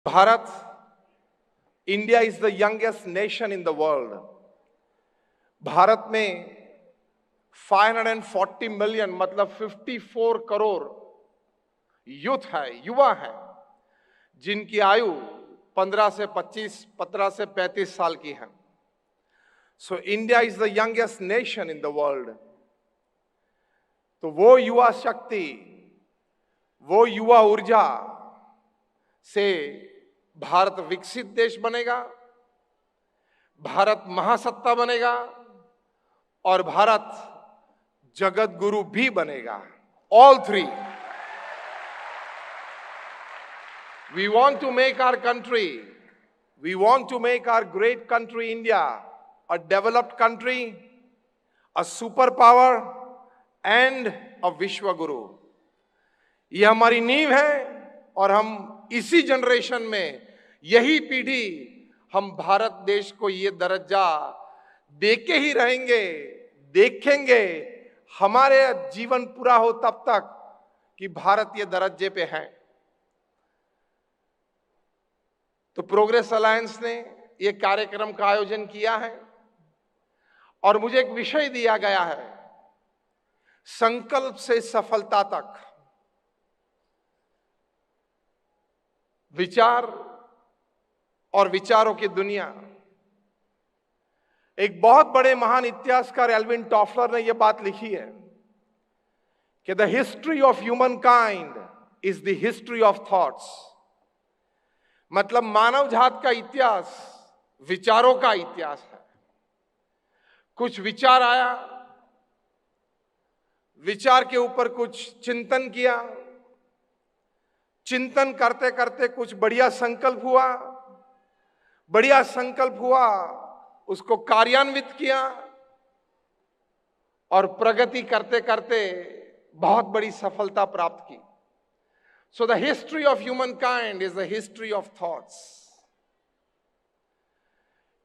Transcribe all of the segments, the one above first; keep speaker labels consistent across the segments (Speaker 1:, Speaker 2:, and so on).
Speaker 1: Bharat, India is the youngest nation in the world. Bharat में 540 million मतलब 54 crore youth है, युवा है, जिनकी आयु 15 से 25, 15 से 35 साल की है. So India is the youngest nation in the world. तो वो युवा शक्ति, वो युवा ऊर्जा से भारत विकसित देश बनेगा, भारत महासत्ता बनेगा और भारत जगत गुरु भी बनेगा. All three. We want to make our country, we want to make our great country India a developed country, a superpower and a विश्व गुरु. ये हमारी नींव है और हम इसी जनरेशन में, यही पीढ़ी, हम भारत देश को ये दर्जा देके ही रहेंगे, देखेंगे हमारे जीवन पूरा हो तब तक कि भारत ये दर्जे पे है. तो प्रोग्रेस अलायंस ने ये कार्यक्रम का आयोजन किया है और मुझे एक विषय दिया गया है, संकल्प से सफलता तक. विचार और विचारों की दुनिया. एक बहुत बड़े महान इतिहासकार एल्विन टॉफलर ने यह बात लिखी है कि the history of human kind is the history of thoughts. मतलब मानव जात का इतिहास विचारों का इतिहास है. कुछ विचार आया, विचार के ऊपर कुछ चिंतन किया, चिंतन करते करते कुछ बढ़िया संकल्प हुआ, बढ़िया संकल्प हुआ, उसको कार्यान्वित किया और प्रगति करते करते बहुत बड़ी सफलता प्राप्त की. So the history of human kind is the history of thoughts.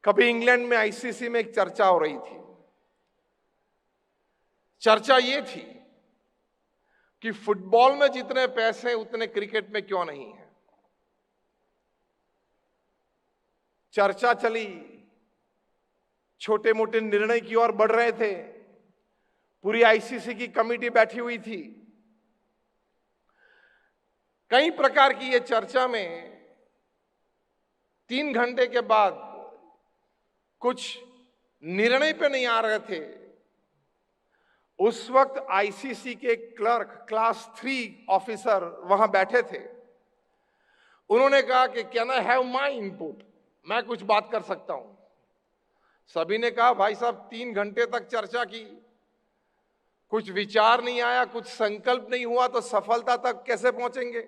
Speaker 1: कभी इंग्लैंड में आईसीसी में एक चर्चा हो रही थी. चर्चा ये थी कि फुटबॉल में जितने पैसे उतने क्रिकेट में क्यों नहीं है. चर्चा चली, छोटे मोटे निर्णय की ओर बढ़ रहे थे. पूरी आईसीसी की कमेटी बैठी हुई थी. कई प्रकार की ये चर्चा में 3 घंटे के बाद कुछ निर्णय पे नहीं आ रहे थे. उस वक्त आईसीसी के क्लर्क, क्लास 3 ऑफिसर वहां बैठे थे. उन्होंने कहा कि can I have my input, मैं कुछ बात कर सकता हूं. सभी ने कहा भाई साहब 3 घंटे तक चर्चा की, कुछ विचार नहीं आया, कुछ संकल्प नहीं हुआ, तो सफलता तक कैसे पहुंचेंगे.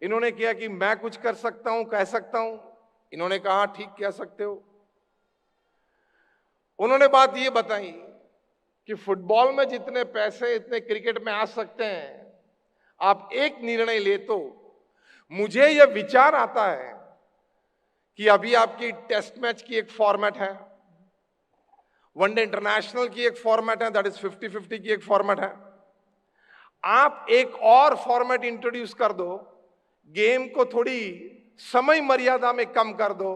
Speaker 1: इन्होंने किया कि मैं कुछ कर सकता हूं, कह सकता हूं. इन्होंने कहा ठीक, कह सकते हो. उन्होंने बात ये बताई कि फुटबॉल में जितने पैसे इतने क्रिकेट में आ सकते हैं. आप एक निर्णय ले तो मुझे यह विचार आता है कि अभी आपकी टेस्ट मैच की एक फॉर्मेट है, वनडे इंटरनेशनल की एक फॉर्मेट है, दैट इज 50-50 की एक फॉर्मेट है. आप एक और फॉर्मेट इंट्रोड्यूस कर दो, गेम को थोड़ी समय मर्यादा में कम कर दो,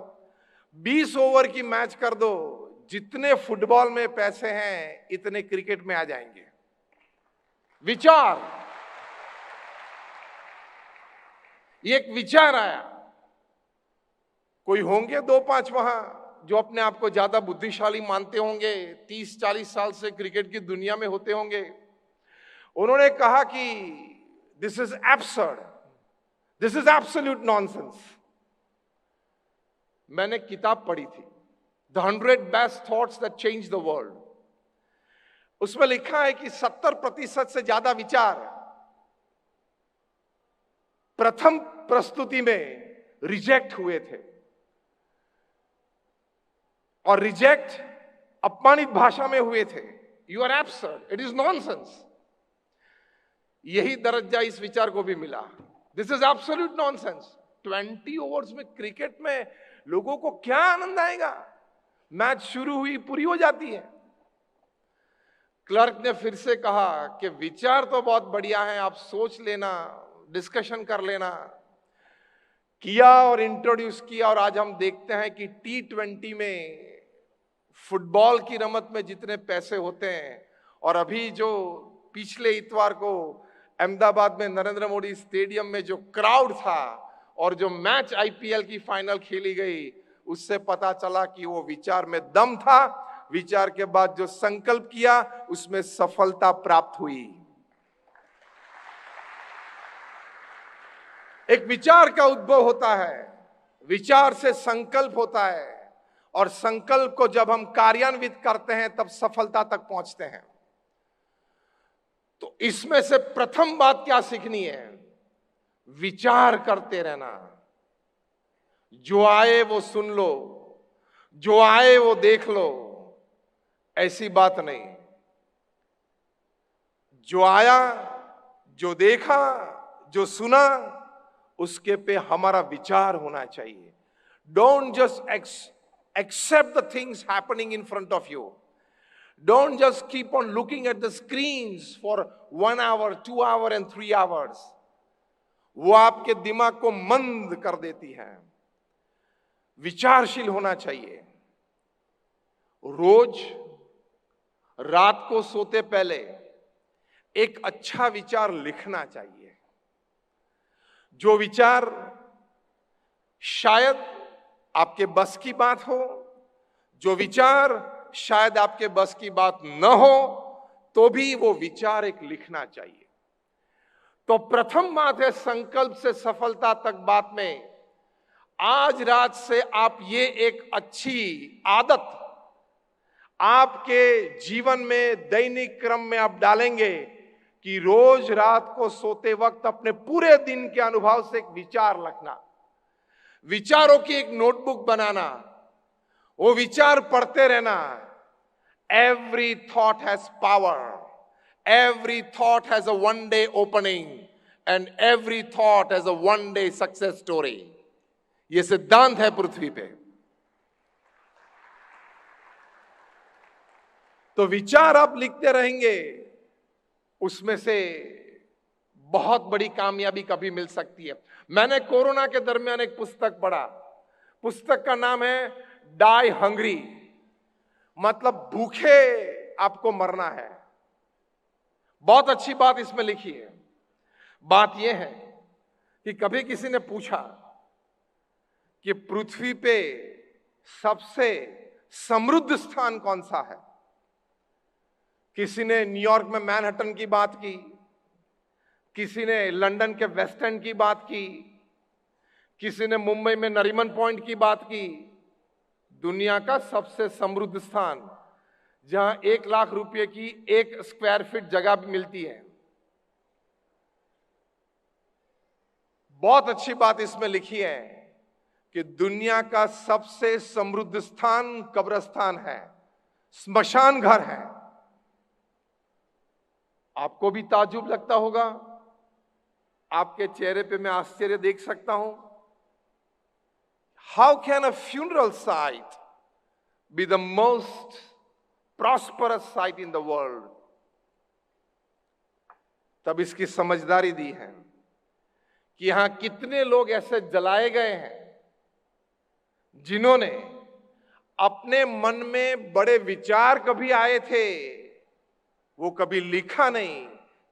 Speaker 1: 20 ओवर की मैच कर दो. जितने फुटबॉल में पैसे हैं इतने क्रिकेट में आ जाएंगे. विचार, ये एक विचार आया. कोई होंगे 2-5 वहां जो अपने आप को ज्यादा बुद्धिशाली मानते होंगे, 30-40 साल से क्रिकेट की दुनिया में होते होंगे. उन्होंने कहा कि this is absurd, this is absolute nonsense. मैंने किताब पढ़ी थी, the 100 best thoughts that change the world. उसमें लिखा है कि 70% से ज्यादा विचार प्रथम प्रस्तुति में रिजेक्ट हुए थे. और रिजेक्ट अपमानित भाषा में हुए थे. You are absurd, it is nonsense. यही दर्जा इस विचार को भी मिला. This is absolute nonsense. 20 overs में क्रिकेट में लोगों को क्या आनंद आएगा. मैच शुरू हुई, पूरी हो जाती है. क्लर्क ने फिर से कहा कि विचार तो बहुत बढ़िया है, आप सोच लेना, डिस्कशन कर लेना. किया और इंट्रोड्यूस किया, और आज हम देखते हैं कि T20 में फुटबॉल की रमत में जितने पैसे होते हैं, और अभी जो पिछले इतवार को अहमदाबाद में नरेंद्र मोदी स्टेडियम में जो क्राउड था और जो मैच IPL की फाइनल खेली गई, उससे पता चला कि वो विचार में दम था। विचार के बाद जो संकल्प किया उसमें सफलता प्राप्त हुई। एक विचार का उद्भव होता है, विचार से संकल्प होता है, और संकल्प को जब हम कार्यान्वित करते हैं तब सफलता तक पहुंचते हैं। तो इसमें से प्रथम बात क्या सीखनी है? विचार करते रहना। जो आए वो सुन लो, जो आए वो देख लो, ऐसी बात नहीं। जो आया, जो देखा, जो सुना, उसके पे हमारा विचार होना चाहिए। Don't just accept the things happening in front of you. Don't just keep on looking at the screens for 1 hour, 2 hours and 3 hours. वो आपके दिमाग को मंद कर देती है। विचारशील होना चाहिए। रोज रात को सोते पहले एक अच्छा विचार लिखना चाहिए। जो विचार शायद आपके बस की बात हो, जो विचार शायद आपके बस की बात न हो, तो भी वो विचार एक लिखना चाहिए। तो प्रथम बात है संकल्प से सफलता तक बात में, आज रात से आप ये एक अच्छी आदत आपके जीवन में दैनिक क्रम में आप डालेंगे कि रोज रात को सोते वक्त अपने पूरे दिन के अनुभव से एक विचार लिखना, विचारों की एक नोटबुक बनाना, वो विचार पढ़ते रहना। Every thought has power, every thought has a one day opening and every thought has a one day success story. ये सिद्धांत है पृथ्वी पे। तो विचार आप लिखते रहेंगे, उसमें से बहुत बड़ी कामयाबी कभी मिल सकती है। मैंने कोरोना के दरमियान एक पुस्तक पढ़ा। पुस्तक का नाम है डाई हंग्री, मतलब भूखे आपको मरना है। बहुत अच्छी बात इसमें लिखी है। बात यह है कि कभी किसी ने पूछा कि पृथ्वी पे सबसे समृद्ध स्थान कौन सा है। किसी ने न्यूयॉर्क में मैनहट्टन की बात की, किसी ने लंदन के वेस्ट एंड की बात की, किसी ने मुंबई में नरीमन पॉइंट की बात की। दुनिया का सबसे समृद्ध स्थान जहां 1 लाख रुपए की 1 स्क्वायर फीट जगह भी मिलती है। बहुत अच्छी बात इसमें लिखी है कि दुनिया का सबसे समृद्ध स्थान कब्रिस्तान है, स्मशान घर है। आपको भी ताज्जुब लगता होगा, आपके चेहरे पे मैं आश्चर्य देख सकता हूं। How can a funeral site be the most prosperous site in the world? तब इसकी समझदारी दी है कि यहां कितने लोग ऐसे जलाए गए हैं जिन्होंने अपने मन में बड़े विचार कभी आए थे, वो कभी लिखा नहीं,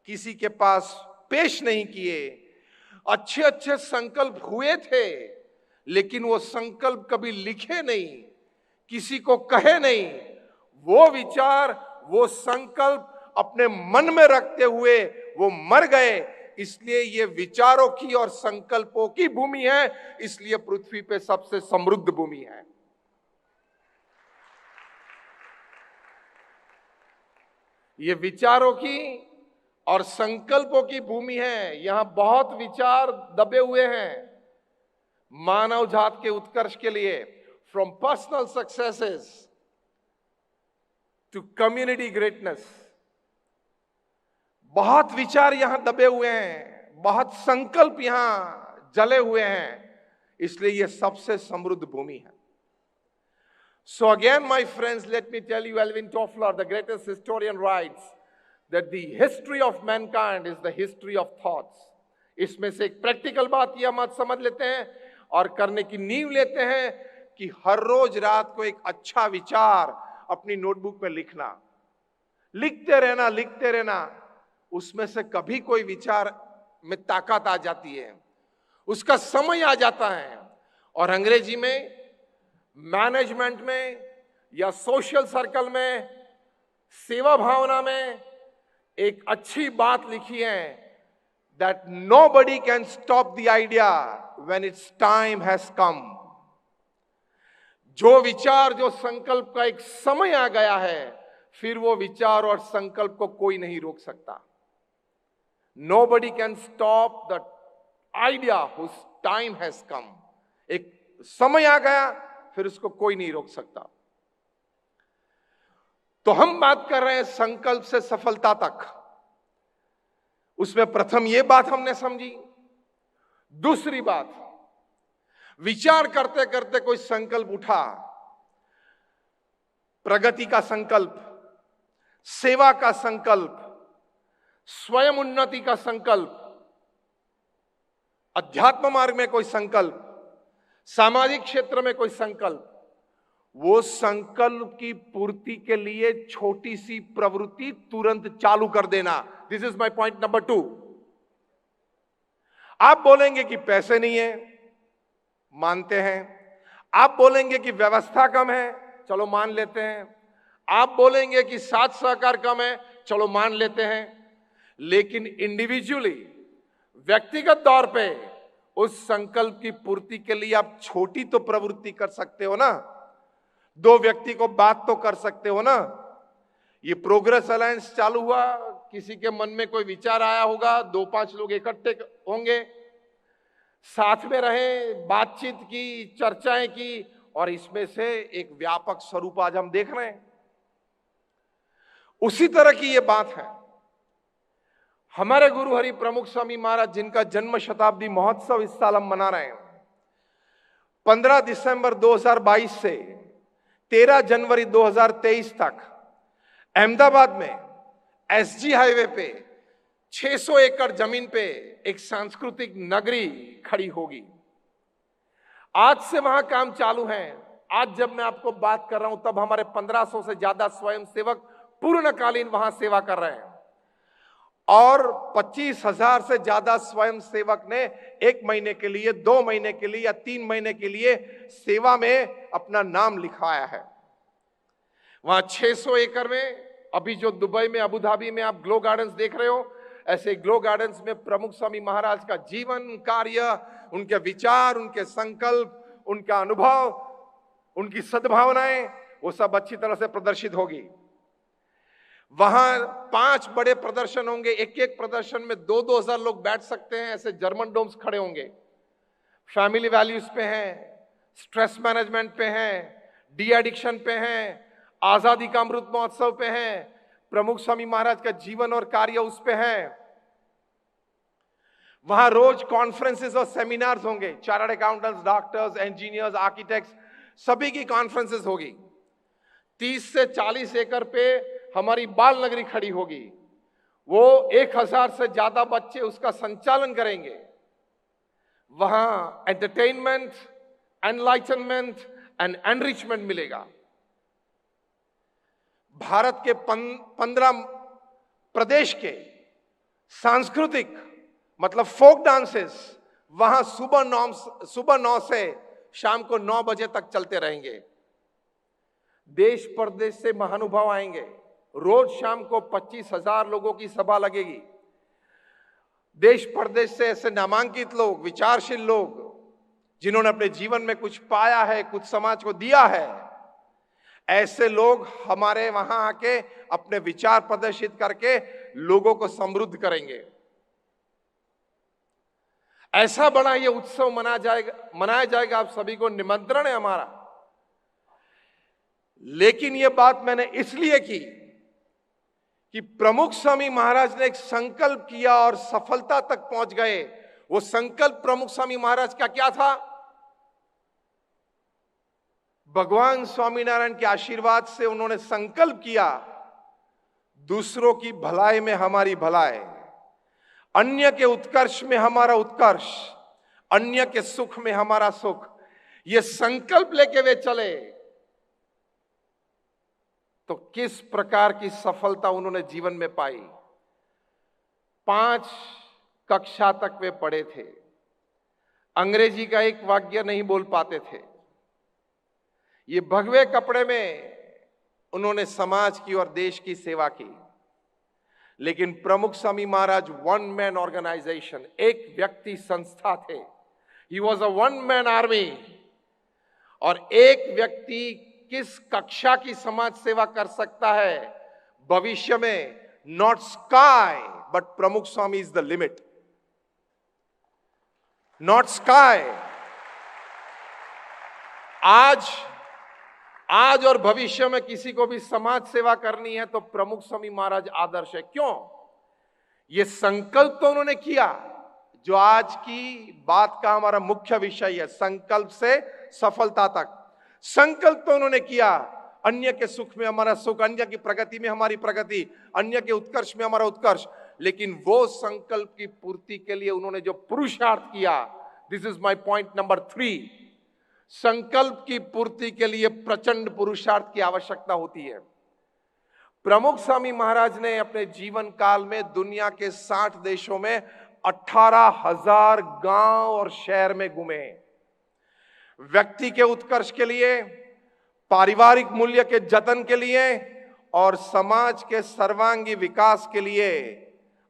Speaker 1: किसी के पास पेश नहीं किए। अच्छे अच्छे संकल्प हुए थे, लेकिन वो संकल्प कभी लिखे नहीं, किसी को कहे नहीं। वो विचार, वो संकल्प अपने मन में रखते हुए वो मर गए। इसलिए ये विचारों की और संकल्पों की भूमि है, इसलिए पृथ्वी पे सबसे समृद्ध भूमि है। ये विचारों की और संकल्पों की भूमि है। यहां बहुत विचार दबे हुए हैं मानव जात के उत्कर्ष के लिए, from personal successes to community greatness. बहुत विचार यहां दबे हुए हैं, बहुत संकल्प यहां जले हुए हैं, इसलिए यह सबसे समृद्ध भूमि है। So again, my friends, let me tell you, Alvin Toffler, the greatest historian, writes that the history of mankind is the history of thoughts. इसमें से एक प्रैक्टिकल बात यह मत समझ लेते हैं, और करने की नींव लेते हैं कि हर रोज रात को एक अच्छा विचार अपनी नोटबुक में लिखना, लिखते रहना। उसमें से कभी कोई विचार में ताकत आ जाती है, उसका समय आ जाता है। और अंग्रेजी में मैनेजमेंट में या सोशल सर्कल में, सेवा भावना में एक अच्छी बात लिखी है, that nobody can stop the idea when it's time has come. जो विचार, जो संकल्प का एक समय आ गया है, फिर वो विचार और संकल्प को कोई नहीं रोक सकता। Nobody can stop the idea whose time has come। एक समय आ गया, फिर उसको कोई नहीं रोक सकता। तो हम बात कर रहे हैं संकल्प से सफलता तक। उसमें प्रथम यह बात हमने समझी। दूसरी बात, विचार करते करते कोई संकल्प उठा, प्रगति का संकल्प, सेवा का संकल्प, स्वयं उन्नति का संकल्प, अध्यात्म मार्ग में कोई संकल्प, सामाजिक क्षेत्र में कोई संकल्प, वो संकल्प की पूर्ति के लिए छोटी सी प्रवृत्ति तुरंत चालू कर देना। This is my point number 2। आप बोलेंगे कि पैसे नहीं है, मानते हैं। आप बोलेंगे कि व्यवस्था कम है, चलो मान लेते हैं। आप बोलेंगे कि साथ सहकार कम है, चलो मान लेते हैं। लेकिन इंडिविजुअली, व्यक्तिगत तौर पे उस संकल्प की पूर्ति के लिए आप छोटी तो प्रवृत्ति कर सकते हो ना, 2 व्यक्ति को बात तो कर सकते हो ना। ये प्रोग्रेस अलायंस चालू हुआ, किसी के मन में कोई विचार आया होगा, 2-5 लोग इकट्ठे होंगे, साथ में रहे, बातचीत की, चर्चाएं की, और इसमें से एक व्यापक स्वरूप आज हम देख रहे हैं। उसी तरह की ये बात है। हमारे गुरु हरि प्रमुख स्वामी महाराज, जिनका जन्म शताब्दी महोत्सव इस साल हम मना रहे हैं, 15 दिसंबर 2022 से 13 जनवरी 2023 तक अहमदाबाद में एसजी हाईवे पे 600 एकड़ जमीन पे एक सांस्कृतिक नगरी खड़ी होगी। आज से वहां काम चालू है। आज जब मैं आपको बात कर रहा हूं, तब हमारे 1500 से ज्यादा स्वयंसेवक पूर्णकालीन वहां सेवा कर रहे हैं, और 25,000 से ज्यादा स्वयंसेवक ने 1 महीने के लिए, 2 महीने के लिए या 3 महीने के लिए सेवा में अपना नाम लिखवाया है। वहां 600 एकड़ में, अभी जो दुबई में, अबू धाबी में आप ग्लो गार्डन्स देख रहे हो, ऐसे ग्लो गार्डन्स में प्रमुख स्वामी महाराज का जीवन कार्य, उनके विचार, उनके संकल्प, उनका अनुभव, उनकी सद्भावनाएं, वो सब अच्छी तरह से प्रदर्शित होगी। वहां 5 बड़े प्रदर्शन होंगे। एक प्रदर्शन में 2-2 हजार लोग बैठ सकते हैं। ऐसे जर्मन डोम्स खड़े होंगे। फैमिली वैल्यूज पे हैं, स्ट्रेस मैनेजमेंट पे हैं, डी एडिक्शन पे हैं, आजादी का अमृत महोत्सव पे हैं, प्रमुख स्वामी महाराज का जीवन और कार्य उस पे है। वहां रोज कॉन्फ्रेंसेस और सेमिनार्स होंगे। Chartered accountants, doctors, engineers, architects, सभी की कॉन्फ्रेंसेस होगी। 30 से 40 एकड़ पे हमारी बाल नगरी खड़ी होगी। वो 1000 से ज्यादा बच्चे उसका संचालन करेंगे। वहां एंटरटेनमेंट, एनलाइटनमेंट एंड एनरिचमेंट मिलेगा। भारत के 15 प्रदेश के सांस्कृतिक, मतलब फोक डांसेस, वहां सुबह 9 से शाम को 9 बजे तक चलते रहेंगे। देश परदेश से महानुभाव आएंगे। रोज शाम को 25,000 लोगों की सभा लगेगी। देश परदेश से ऐसे नामांकित लोग, विचारशील लोग, जिन्होंने अपने जीवन में कुछ पाया है, कुछ समाज को दिया है, ऐसे लोग हमारे वहां आके अपने विचार प्रदर्शित करके लोगों को समृद्ध करेंगे। ऐसा बड़ा ये उत्सव मनाया जाएगा। आप सभी को निमंत्रण है हमारा। लेकिन ये बात मैंने इसलिए की कि प्रमुख स्वामी महाराज ने एक संकल्प किया और सफलता तक पहुंच गए। वो संकल्प प्रमुख स्वामी महाराज का क्या था? भगवान स्वामीनारायण के आशीर्वाद से उन्होंने संकल्प किया, दूसरों की भलाई में हमारी भलाई, अन्य के उत्कर्ष में हमारा उत्कर्ष, अन्य के सुख में हमारा सुख, ये संकल्प लेके वे चले तो किस प्रकार की सफलता उन्होंने जीवन में पाई। 5 कक्षा तक वे पढ़े थे, अंग्रेजी का एक वाक्य नहीं बोल पाते थे। ये भगवे कपड़े में उन्होंने समाज की और देश की सेवा की। लेकिन प्रमुख स्वामी महाराज वन मैन ऑर्गेनाइजेशन, एक व्यक्ति संस्था थे। He was a one man army. और एक व्यक्ति किस कक्षा की समाज सेवा कर सकता है भविष्य में? Not sky but Pramukh Swami is the limit. Not sky. आज और भविष्य में किसी को भी समाज सेवा करनी है तो प्रमुख स्वामी महाराज आदर्श है। क्यों? ये संकल्प तो उन्होंने किया, जो आज की बात का हमारा मुख्य विषय है, संकल्प से सफलता तक। संकल्प तो उन्होंने किया, अन्य के सुख में हमारा सुख, अन्य की प्रगति में हमारी प्रगति, अन्य के उत्कर्ष में हमारा उत्कर्ष। लेकिन वो संकल्प की पूर्ति के लिए उन्होंने जो पुरुषार्थ किया, this is my point number 3। संकल्प की पूर्ति के लिए प्रचंड पुरुषार्थ की आवश्यकता होती है। प्रमुख स्वामी महाराज ने अपने जीवन काल में दुनिया के 60 देशों में 18,000 गांव और शहर में घूमे। व्यक्ति के उत्कर्ष के लिए, पारिवारिक मूल्य के जतन के लिए और समाज के सर्वांगी विकास के लिए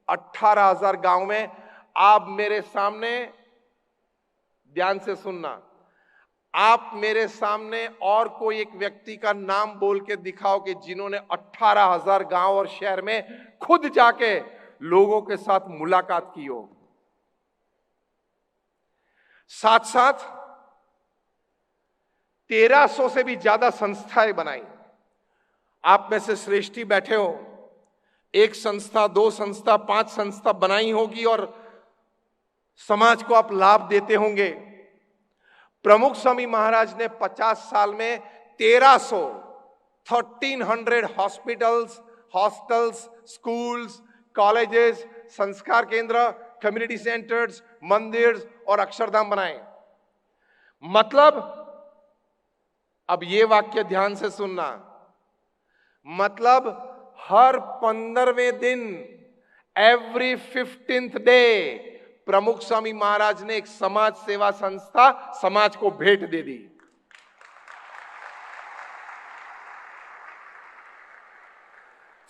Speaker 1: 18,000 गांव में। आप मेरे सामने ध्यान से सुनना, आप मेरे सामने और कोई एक व्यक्ति का नाम बोल के दिखाओ कि जिन्होंने 18,000 गांव और शहर में खुद जाके लोगों के साथ मुलाकात की हो। साथ साथ 1300 से भी ज्यादा संस्थाएं बनाई। आप में से श्रेष्ठी बैठे हो, 1 संस्था, 2 संस्था, 5 संस्था बनाई होगी और समाज को आप लाभ देते होंगे। प्रमुख स्वामी महाराज ने 50 साल में 1300 हॉस्पिटल्स, हॉस्टल्स, स्कूल्स, कॉलेजेस, संस्कार केंद्र, कम्युनिटी सेंटर्स, मंदिर और अक्षरधाम बनाए। मतलब, अब ये वाक्य ध्यान से सुनना, मतलब हर 15वें दिन, एवरी 15th डे, प्रमुख स्वामी महाराज ने एक समाज सेवा संस्था समाज को भेंट दे दी।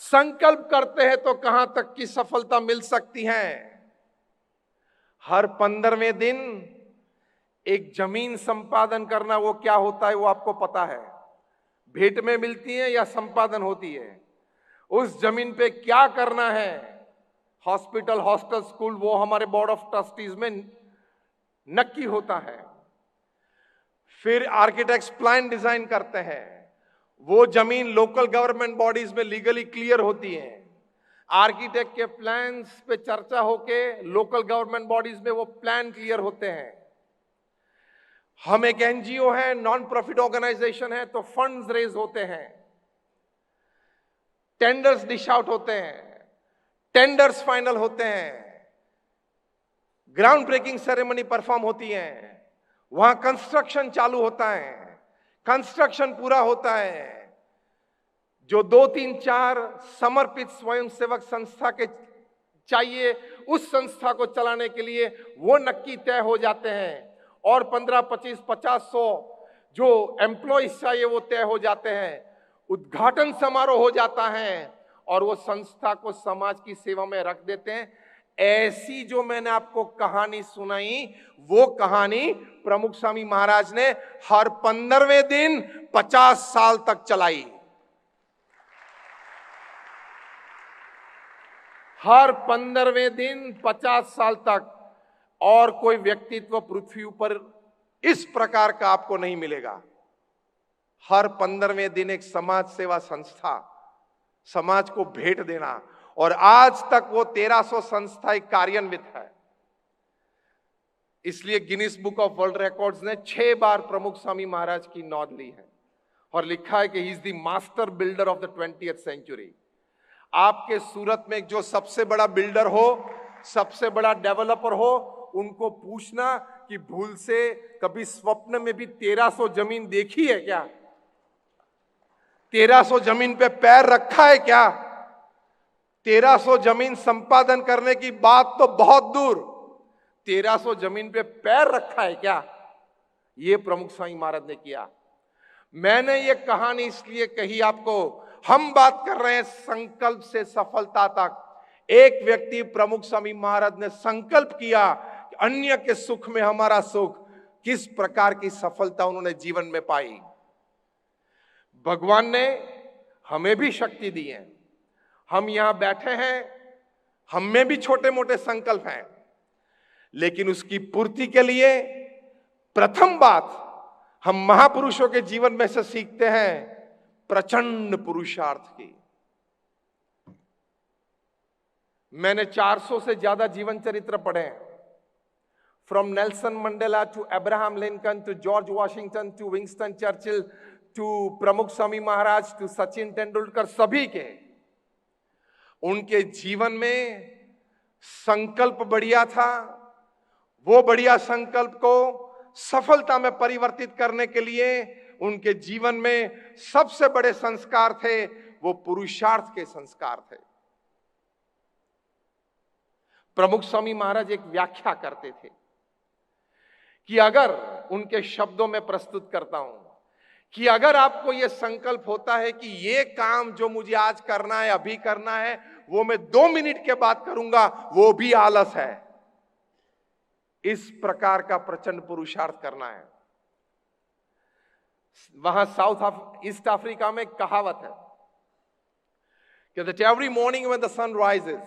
Speaker 1: संकल्प करते हैं तो कहां तक की सफलता मिल सकती है। हर 15वें दिन एक जमीन संपादन करना, वो क्या होता है वो आपको पता है। भेंट में मिलती है या संपादन होती है। उस जमीन पे क्या करना है, हॉस्पिटल, हॉस्टल, स्कूल, वो हमारे बोर्ड ऑफ ट्रस्टीज में नक्की होता है। फिर आर्किटेक्ट्स प्लान डिजाइन करते हैं, वो जमीन लोकल गवर्नमेंट बॉडीज में लीगली क्लियर होती है। आर्किटेक्ट के प्लान्स पे चर्चा होके लोकल गवर्नमेंट बॉडीज में वो प्लान क्लियर होते हैं। हम एक एनजीओ है, नॉन प्रॉफिट ऑर्गेनाइजेशन है, तो फंड्स रेज होते हैं, टेंडर्स डिश आउट होते हैं, टेंडर्स फाइनल होते हैं, ग्राउंड ब्रेकिंग सेरेमनी परफॉर्म होती है, वहां कंस्ट्रक्शन चालू होता है, कंस्ट्रक्शन पूरा होता है। जो 2, 3, 4 समर्पित स्वयंसेवक संस्था के चाहिए, उस संस्था को चलाने के लिए वो नक्की तय हो जाते हैं। और 15, 25, 50, 100 जो एम्प्लॉइज चाहिए वो तय हो जाते हैं। उद्घाटन समारोह हो जाता है और वो संस्था को समाज की सेवा में रख देते हैं। ऐसी जो मैंने आपको कहानी सुनाई, वो कहानी प्रमुख स्वामी महाराज ने हर 15वें दिन 50 साल तक चलाई। हर 15वें दिन 50 साल तक। और कोई व्यक्तित्व पृथ्वी पर इस प्रकार का आपको नहीं मिलेगा। हर 15वें दिन एक समाज सेवा संस्था, समाज को भेंट देना, और आज तक वो 1300 संस्थाएं कार्यान्वित है। इसलिए Guinness book of world records ने 6 बार प्रमुख स्वामी महाराज की नोंद ली है और लिखा है कि he is the master builder of the 20th century. आपके सूरत में जो सबसे बड़ा बिल्डर हो, सबसे बड़ा डेवलपर हो, उनको पूछना कि भूल से कभी स्वप्न में भी 1300 जमीन देखी है क्या? 1300 जमीन पे पैर रखा है क्या? 1300 जमीन संपादन करने की बात तो बहुत दूर, 1300 जमीन पे पैर रखा है क्या? ये प्रमुख स्वामी महाराज ने किया। मैंने ये कहानी इसलिए कही आपको, हम बात कर रहे हैं संकल्प से सफलता तक। एक व्यक्ति प्रमुख स्वामी महाराज ने संकल्प किया कि अन्य के सुख में हमारा सुख, किस प्रकार की सफलता उन्होंने जीवन में पाई। भगवान ने हमें भी शक्ति दी है, हम यहां बैठे हैं, हम में भी छोटे मोटे संकल्प हैं, लेकिन उसकी पूर्ति के लिए प्रथम बात हम महापुरुषों के जीवन में से सीखते हैं, प्रचंड पुरुषार्थ की। मैंने 400 से ज्यादा जीवन चरित्र पढ़े हैं, from Nelson Mandela to Abraham Lincoln to George Washington to Winston Churchill to Pramukh Swami Maharaj to Sachin Tendulkar, सभी के उनके जीवन में संकल्प बढ़िया था। वो बढ़िया संकल्प को सफलता में परिवर्तित करने के लिए उनके जीवन में सबसे बड़े संस्कार थे, वो पुरुषार्थ के संस्कार थे। प्रमुख स्वामी महाराज एक व्याख्या करते थे कि अगर, उनके शब्दों में प्रस्तुत करता हूं, कि अगर आपको यह संकल्प होता है कि ये काम जो मुझे आज करना है, अभी करना है, वो मैं 2 मिनट के बाद करूंगा, वो भी आलस है। इस प्रकार का प्रचंड पुरुषार्थ करना है। वहां ईस्ट अफ्रीका में एक कहावत है कि that every morning when the sun rises,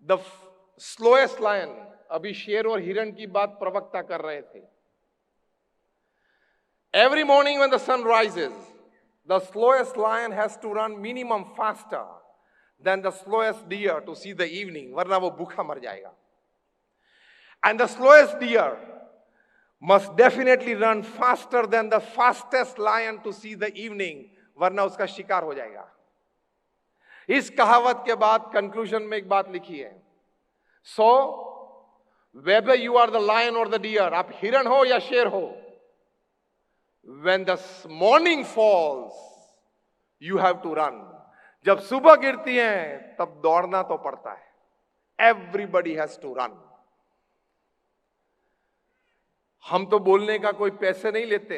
Speaker 1: the slowest lion, अभी शेर और हिरण की बात प्रवक्ता कर रहे थे। Every morning when the sun rises, the slowest lion has to run minimum faster than the slowest deer to see the evening, वरना वो भूखा मर जाएगा। And the slowest deer must definitely run faster than the fastest lion to see the evening, वरना उसका शिकार हो जाएगा। इस कहावत के बाद कंक्लूजन में एक बात लिखी है, so whether you are the lion or the deer, आप हिरण हो या शेर हो, when the morning falls you have to run, जब सुबह गिरती है तब दौड़ना तो पड़ता है। Everybody has to run. हम तो बोलने का कोई पैसे नहीं लेते,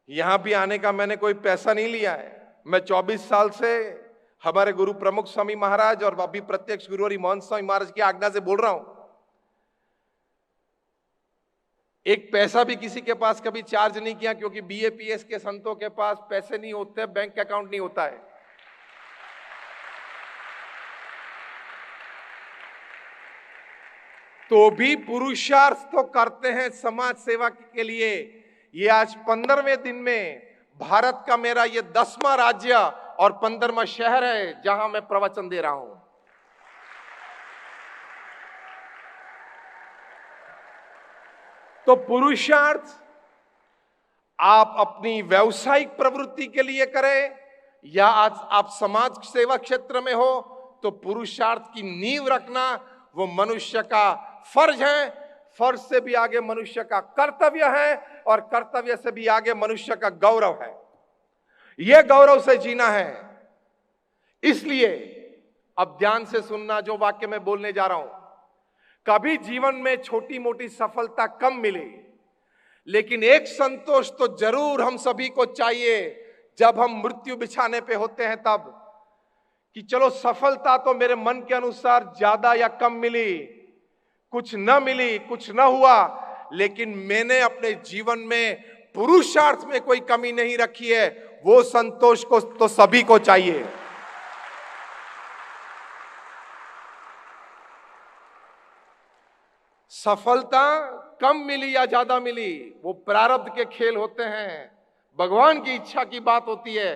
Speaker 1: यहां भी आने का मैंने कोई पैसा नहीं लिया है। मैं 24 साल से हमारे गुरु प्रमुख स्वामी महाराज और अभी प्रत्यक्ष गुरु हरि मोहन स्वामी महाराज की आज्ञा से बोल रहा हूं। एक पैसा भी किसी के पास कभी चार्ज नहीं किया, क्योंकि BAPS के संतों के पास पैसे नहीं होते, बैंक अकाउंट नहीं होता है। तो भी पुरुषार्थ तो करते हैं समाज सेवा के लिए। ये आज 15वें दिन में भारत का मेरा ये 10वां राज्य और 15वां शहर है जहां मैं प्रवचन दे रहा हूं। तो पुरुषार्थ आप अपनी व्यावसायिक प्रवृत्ति के लिए करें या आज आप समाज सेवा क्षेत्र में हो, तो पुरुषार्थ की नींव रखना वो मनुष्य का फर्ज है। फर्ज से भी आगे मनुष्य का कर्तव्य है और कर्तव्य से भी आगे मनुष्य का गौरव है। यह गौरव से जीना है। इसलिए अब ध्यान से सुनना जो वाक्य मैं बोलने जा रहा हूं। कभी जीवन में छोटी मोटी सफलता कम मिले, लेकिन एक संतोष तो जरूर हम सभी को चाहिए जब हम मृत्यु बिछाने पे होते हैं तब, कि चलो सफलता तो मेरे मन के अनुसार ज्यादा या कम मिली, कुछ न मिली, कुछ न हुआ, लेकिन मैंने अपने जीवन में पुरुषार्थ में कोई कमी नहीं रखी है। वो संतोष को तो सभी को चाहिए। सफलता कम मिली या ज्यादा मिली, वो प्रारब्ध के खेल होते हैं, भगवान की इच्छा की बात होती है,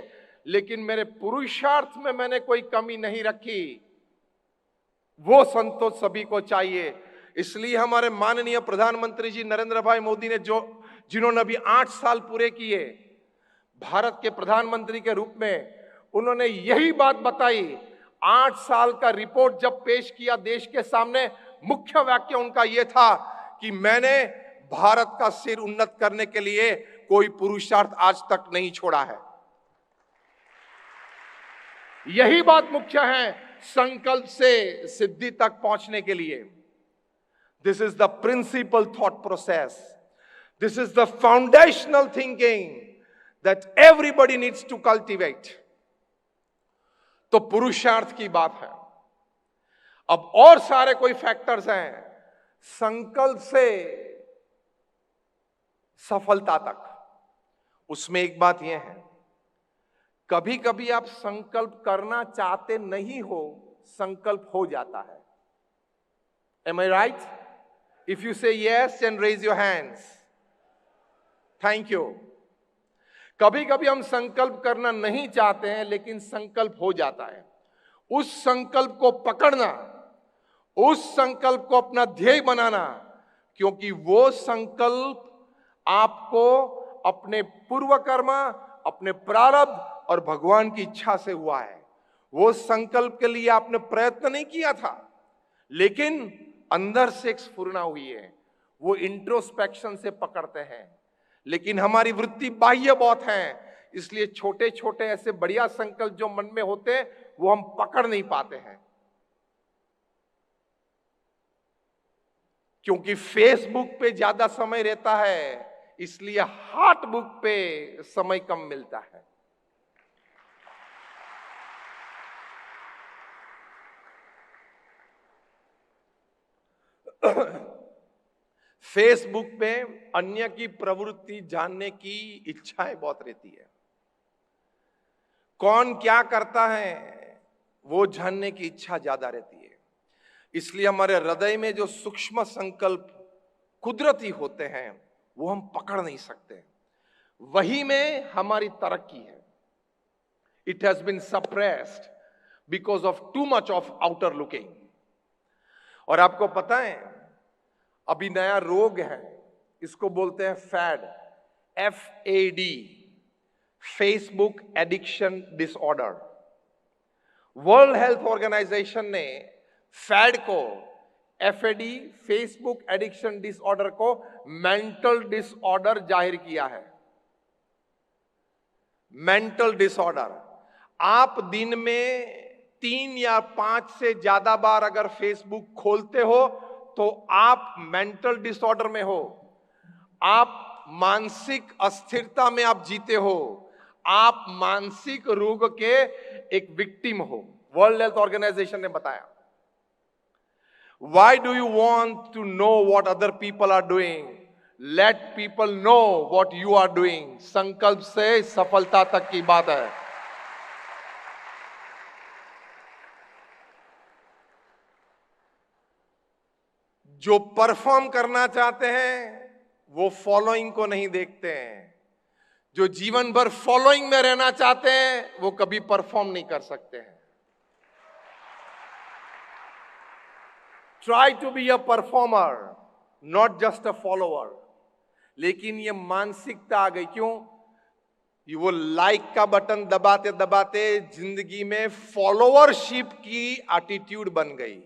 Speaker 1: लेकिन मेरे पुरुषार्थ में मैंने कोई कमी नहीं रखी, वो संतोष सभी को चाहिए। इसलिए हमारे माननीय प्रधानमंत्री जी नरेंद्र भाई मोदी ने जिन्होंने अभी 8 साल पूरे किए भारत के प्रधानमंत्री के रूप में, उन्होंने यही बात बताई। 8 साल का रिपोर्ट जब पेश किया देश के सामने, मुख्य वाक्य उनका यह था कि मैंने भारत का सिर उन्नत करने के लिए कोई पुरुषार्थ आज तक नहीं छोड़ा है। यही बात मुख्य है संकल्प से सिद्धि तक पहुंचने के लिए। This is the principal thought process, this is the foundational thinking that everybody needs to cultivate. तो पुरुषार्थ की बात है। अब और सारे कोई फैक्टर्स हैं संकल्प से सफलता तक। उसमें एक बात यह है, कभी कभी आप संकल्प करना चाहते नहीं हो, संकल्प हो जाता है। Am I right? If you say yes, then raise your hands. Thank you. कभी कभी हम संकल्प करना नहीं चाहते हैं लेकिन संकल्प हो जाता है। उस संकल्प को पकड़ना, उस संकल्प को अपना ध्येय बनाना, क्योंकि वो संकल्प आपको अपने पूर्व कर्म, अपने प्रारब्ध और भगवान की इच्छा से हुआ है। वो संकल्प के लिए आपने प्रयत्न नहीं किया था, लेकिन अंदर से एक स्फुरना हुई है। वो इंट्रोस्पेक्शन से पकड़ते हैं, लेकिन हमारी वृत्ति बाह्य बहुत है, इसलिए छोटे छोटे ऐसे बढ़िया संकल्प जो मन में होते हैं वो हम पकड़ नहीं पाते हैं। क्योंकि फेसबुक पे ज्यादा समय रहता है, इसलिए हार्ट बुक पे समय कम मिलता है। फेसबुक पे अन्य की प्रवृत्ति जानने की इच्छाएं बहुत रहती है। कौन क्या करता है वो जानने की इच्छा ज्यादा रहती है। इसलिए हमारे हृदय में जो सूक्ष्म संकल्प कुदरती होते हैं वो हम पकड़ नहीं सकते। वही में हमारी तरक्की है। It has been suppressed because of too much of outer looking. और आपको पता है अभी नया रोग है, इसको बोलते हैं FAD, FAD, Facebook addiction disorder. World Health Organization ने फैड को, FAD, फेसबुक एडिक्शन डिसऑर्डर को मेंटल डिसऑर्डर जाहिर किया है। Mental disorder. आप दिन में 3 या 5 से ज्यादा बार अगर फेसबुक खोलते हो तो आप मेंटल डिसऑर्डर में हो। आप मानसिक अस्थिरता में आप जीते हो, आप मानसिक रोग के एक विक्टिम हो। वर्ल्ड हेल्थ ऑर्गेनाइजेशन ने बताया। Why do you want to know what other people are doing? Let people know what you are doing. संकल्प से सफलता तक की बात है। जो परफॉर्म करना चाहते हैं वो फॉलोइंग को नहीं देखते हैं। जो जीवन भर फॉलोइंग में रहना चाहते हैं वो कभी परफॉर्म नहीं कर सकते हैं। Try to be a performer, not just a follower. लेकिन ये मानसिकता आ गई। क्यों? ये वो लाइक का बटन दबाते दबाते जिंदगी में फॉलोअरशिप की एटीट्यूड बन गई।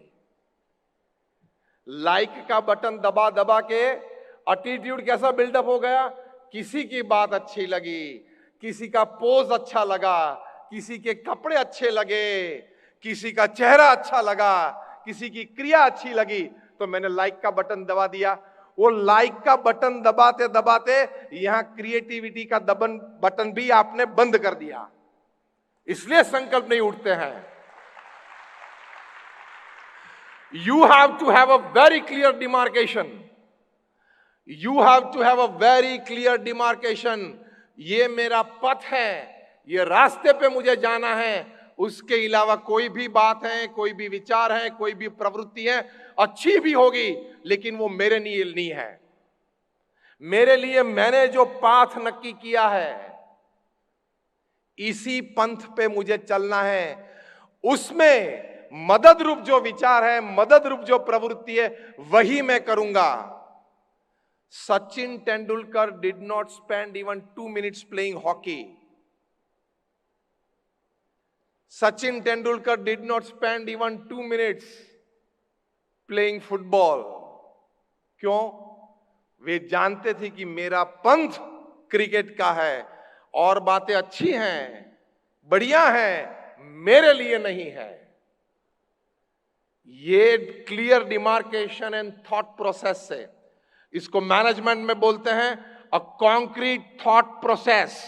Speaker 1: लाइक का बटन दबा दबा के एटीट्यूड कैसा बिल्डअप हो गया? किसी की बात अच्छी लगी, किसी का पोज अच्छा लगा, किसी के कपड़े अच्छे लगे, किसी का चेहरा अच्छा लगा, किसी की क्रिया अच्छी लगी, तो मैंने लाइक का बटन दबा दिया। वो लाइक का बटन दबाते दबाते यहां क्रिएटिविटी का बटन भी आपने बंद कर दिया। इसलिए संकल्प नहीं उठते हैं। You have to have a very clear demarcation. You have to have a very clear demarcation. ये मेरा पथ है, ये रास्ते पे मुझे जाना है। उसके अलावा कोई भी बात है, कोई भी विचार है, कोई भी प्रवृत्ति है, अच्छी भी होगी लेकिन वो मेरे लिए नहीं है। मेरे लिए मैंने जो पाथ नक्की किया है इसी पंथ पे मुझे चलना है। उसमें मदद रूप जो विचार है, मदद रूप जो प्रवृत्ति है, वही मैं करूंगा। Sachin Tendulkar did not spend even 2 minutes playing hockey. Sachin Tendulkar did not spend even 2 minutes playing football. क्यों? वे जानते थे कि मेरा पंथ क्रिकेट का है और बातें अच्छी हैं, बढ़िया हैं, मेरे लिए नहीं है। ये clear demarcation and thought process से, इसको मैनेजमेंट में बोलते हैं अ कॉन्क्रीट थॉट प्रोसेस।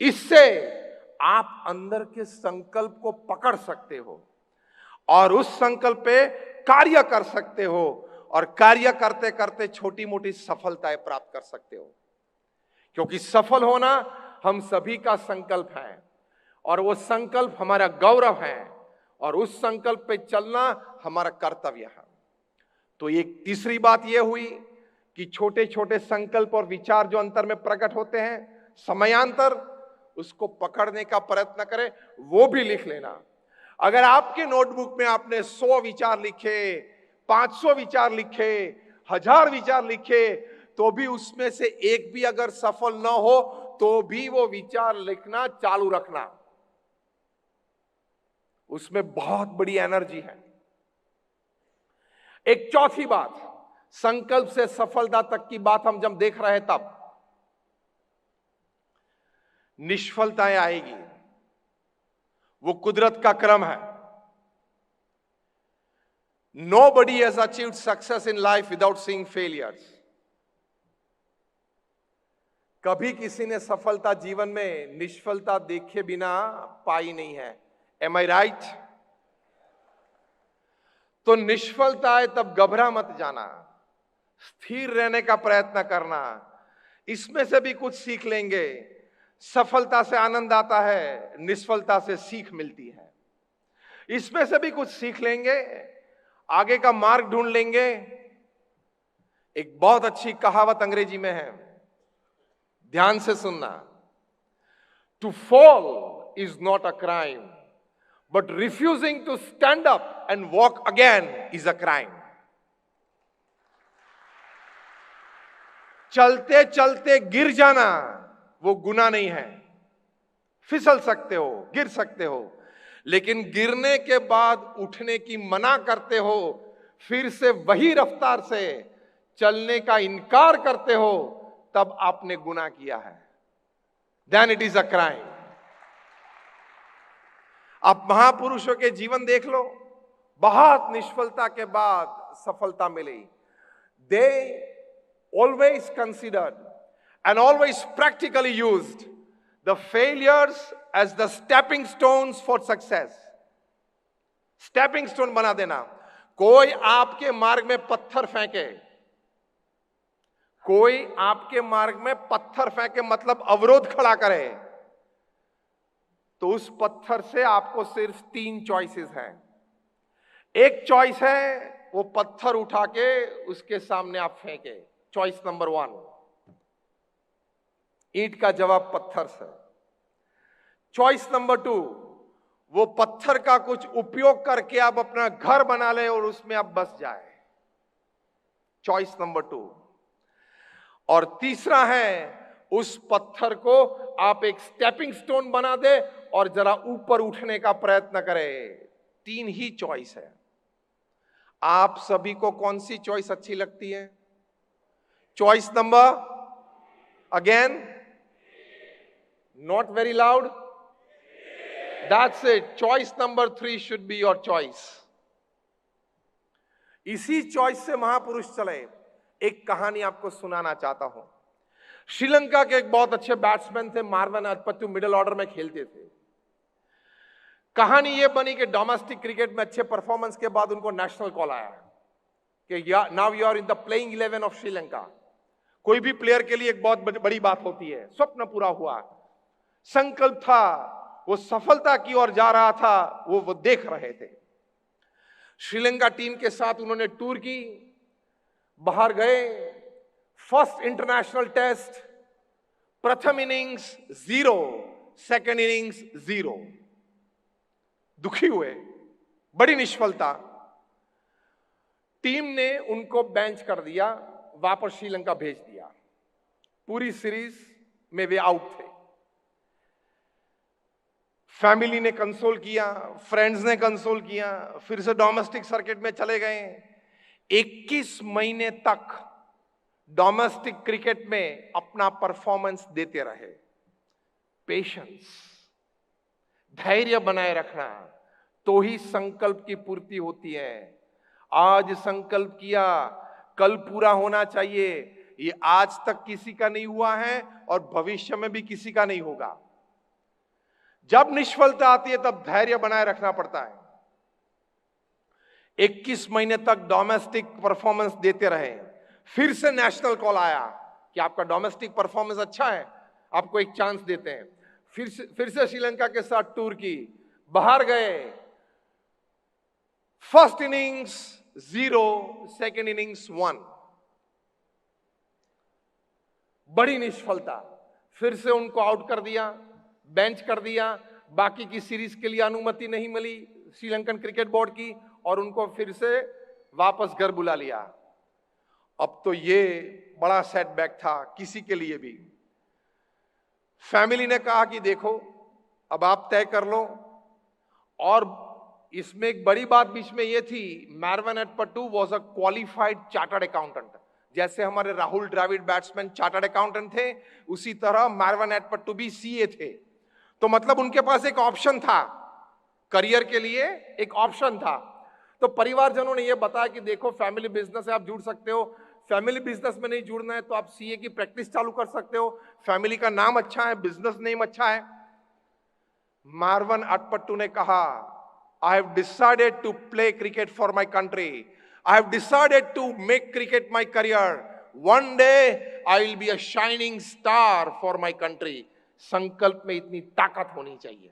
Speaker 1: इससे आप अंदर के संकल्प को पकड़ सकते हो और उस संकल्प पे कार्य कर सकते हो और कार्य करते करते छोटी मोटी सफलताएं प्राप्त कर सकते हो। क्योंकि सफल होना हम सभी का संकल्प है और वो संकल्प हमारा गौरव है और उस संकल्प पे चलना हमारा कर्तव्य है। तो एक तीसरी बात यह हुई कि छोटे छोटे संकल्प और विचार जो अंतर में प्रकट होते हैं, समयांतर उसको पकड़ने का प्रयत्न करें, वो भी लिख लेना। अगर आपके नोटबुक में आपने 100 विचार लिखे, 500 विचार लिखे, 1000 विचार लिखे, तो भी उसमें से एक भी अगर सफल ना हो तो भी वो विचार लिखना चालू रखना। उसमें बहुत बड़ी एनर्जी है। एक चौथी बात, संकल्प से सफलता तक की बात हम जब देख रहे हैं तब निष्फलताएं आएगी, वो कुदरत का क्रम है। Nobody has achieved success in life without seeing failures. कभी किसी ने सफलता जीवन में निष्फलता देखे बिना पाई नहीं है। Am I right? तो निष्फलता है तब घबरा मत जाना, स्थिर रहने का प्रयत्न करना। इसमें से भी कुछ सीख लेंगे। सफलता से आनंद आता है, निष्फलता से सीख मिलती है। इसमें से भी कुछ सीख लेंगे, आगे का मार्ग ढूंढ लेंगे। एक बहुत अच्छी कहावत अंग्रेजी में है, ध्यान से सुनना। To fall is not a crime, but refusing to stand up and walk again is a crime. चलते चलते गिर जाना वो गुनाह नहीं है। फिसल सकते हो, गिर सकते हो, लेकिन गिरने के बाद उठने की मना करते हो, फिर से वही रफ्तार से चलने का इनकार करते हो, तब आपने गुनाह किया है। Then it is a crime. आप महापुरुषों के जीवन देख लो, बहुत निष्फलता के बाद सफलता मिली। They always considered and always practically used the failures as the stepping stones for success. Stepping stone बना देना। कोई आपके मार्ग में पत्थर फेंके, कोई आपके मार्ग में पत्थर फेंके मतलब अवरोध खड़ा करे, तो उस पत्थर से आपको सिर्फ 3 चॉइसेस हैं। एक चॉइस है वो पत्थर उठा के उसके सामने आप फेंके, चॉइस नंबर 1। ईंट का जवाब पत्थर से। चॉइस नंबर 2, वो पत्थर का कुछ उपयोग करके आप अपना घर बना ले और उसमें आप बस जाए, चॉइस नंबर 2। और तीसरा है उस पत्थर को आप एक स्टेपिंग स्टोन बना दे और जरा ऊपर उठने का प्रयत्न करें। 3 ही चॉइस है। आप सभी को कौन सी चॉइस अच्छी लगती है? Choice number, again, not very loud. That's it. Choice number 3 should be your choice. इसी चॉइस से महापुरुष चले। एक कहानी आपको सुनाना चाहता हूं। श्रीलंका के एक बहुत अच्छे बैट्समैन थे, मार्वन अजपत्तु, मिडिल ऑर्डर में खेलते थे। कहानी यह बनी कि डोमेस्टिक क्रिकेट में अच्छे परफॉर्मेंस के बाद उनको नेशनल कॉल आया कि now you are in the playing 11 of Sri Lanka. कोई भी प्लेयर के लिए एक बहुत बड़ी बात होती है। स्वप्न पूरा हुआ, संकल्प था, वो सफलता की ओर जा रहा था, वो देख रहे थे। श्रीलंका टीम के साथ उन्होंने टूर की, बाहर गए। फर्स्ट इंटरनेशनल टेस्ट, प्रथम इनिंग्स 0, सेकंड इनिंग्स 0। दुखी हुए, बड़ी निष्फलता। टीम ने उनको बेंच कर दिया, वापस श्रीलंका भेज दिया। पूरी सीरीज में वे आउट थे। फैमिली ने कंसोल किया, फ्रेंड्स ने कंसोल किया, फिर से डोमेस्टिक सर्किट में चले गए। 21 महीने तक डोमेस्टिक क्रिकेट में अपना परफॉर्मेंस देते रहे। पेशेंस, धैर्य बनाए रखना, तो ही संकल्प की पूर्ति होती है। आज संकल्प किया, कल पूरा होना चाहिए, ये आज तक किसी का नहीं हुआ है और भविष्य में भी किसी का नहीं होगा। जब निष्फलता आती है तब धैर्य बनाए रखना पड़ता है। 21 महीने तक डोमेस्टिक परफॉर्मेंस देते रहे। फिर से नेशनल कॉल आया कि आपका डोमेस्टिक परफॉर्मेंस अच्छा है, आपको एक चांस देते हैं। फिर से श्रीलंका के साथ टूर की, बाहर गए। फर्स्ट इनिंग्स 0, सेकेंड इनिंग्स 1, बड़ी निष्फलता। फिर से उनको आउट कर दिया, बेंच कर दिया। बाकी की सीरीज के लिए अनुमति नहीं मिली श्रीलंकन क्रिकेट बोर्ड की और उनको फिर से वापस घर बुला लिया। अब तो ये बड़ा सेटबैक था किसी के लिए भी। फैमिली ने कहा कि देखो अब आप तय कर लो। और इसमें एक बड़ी बात बीच में ये थी, Marvan Atapattu was a qualified chartered accountant. जैसे हमारे Rahul Dravid batsman chartered accountant थे, उसी तरह मार्वन एटपटू भी सीए थे। तो मतलब उनके पास एक ऑप्शन था, करियर के लिए एक ऑप्शन था। तो परिवारजनों ने यह बताया कि देखो फैमिली बिजनेस है, आप जुड़ सकते हो। फैमिली बिजनेस में नहीं जुड़ना है तो आप सीए की प्रैक्टिस चालू कर सकते हो, फैमिली का नाम अच्छा है, बिजनेस नेम अच्छा है। मार्वन एटपटू ने कहा, I have decided to play cricket for my country. I have decided to make cricket my career. One day I will be a shining star for my country. संकल्प में इतनी ताकत होनी चाहिए।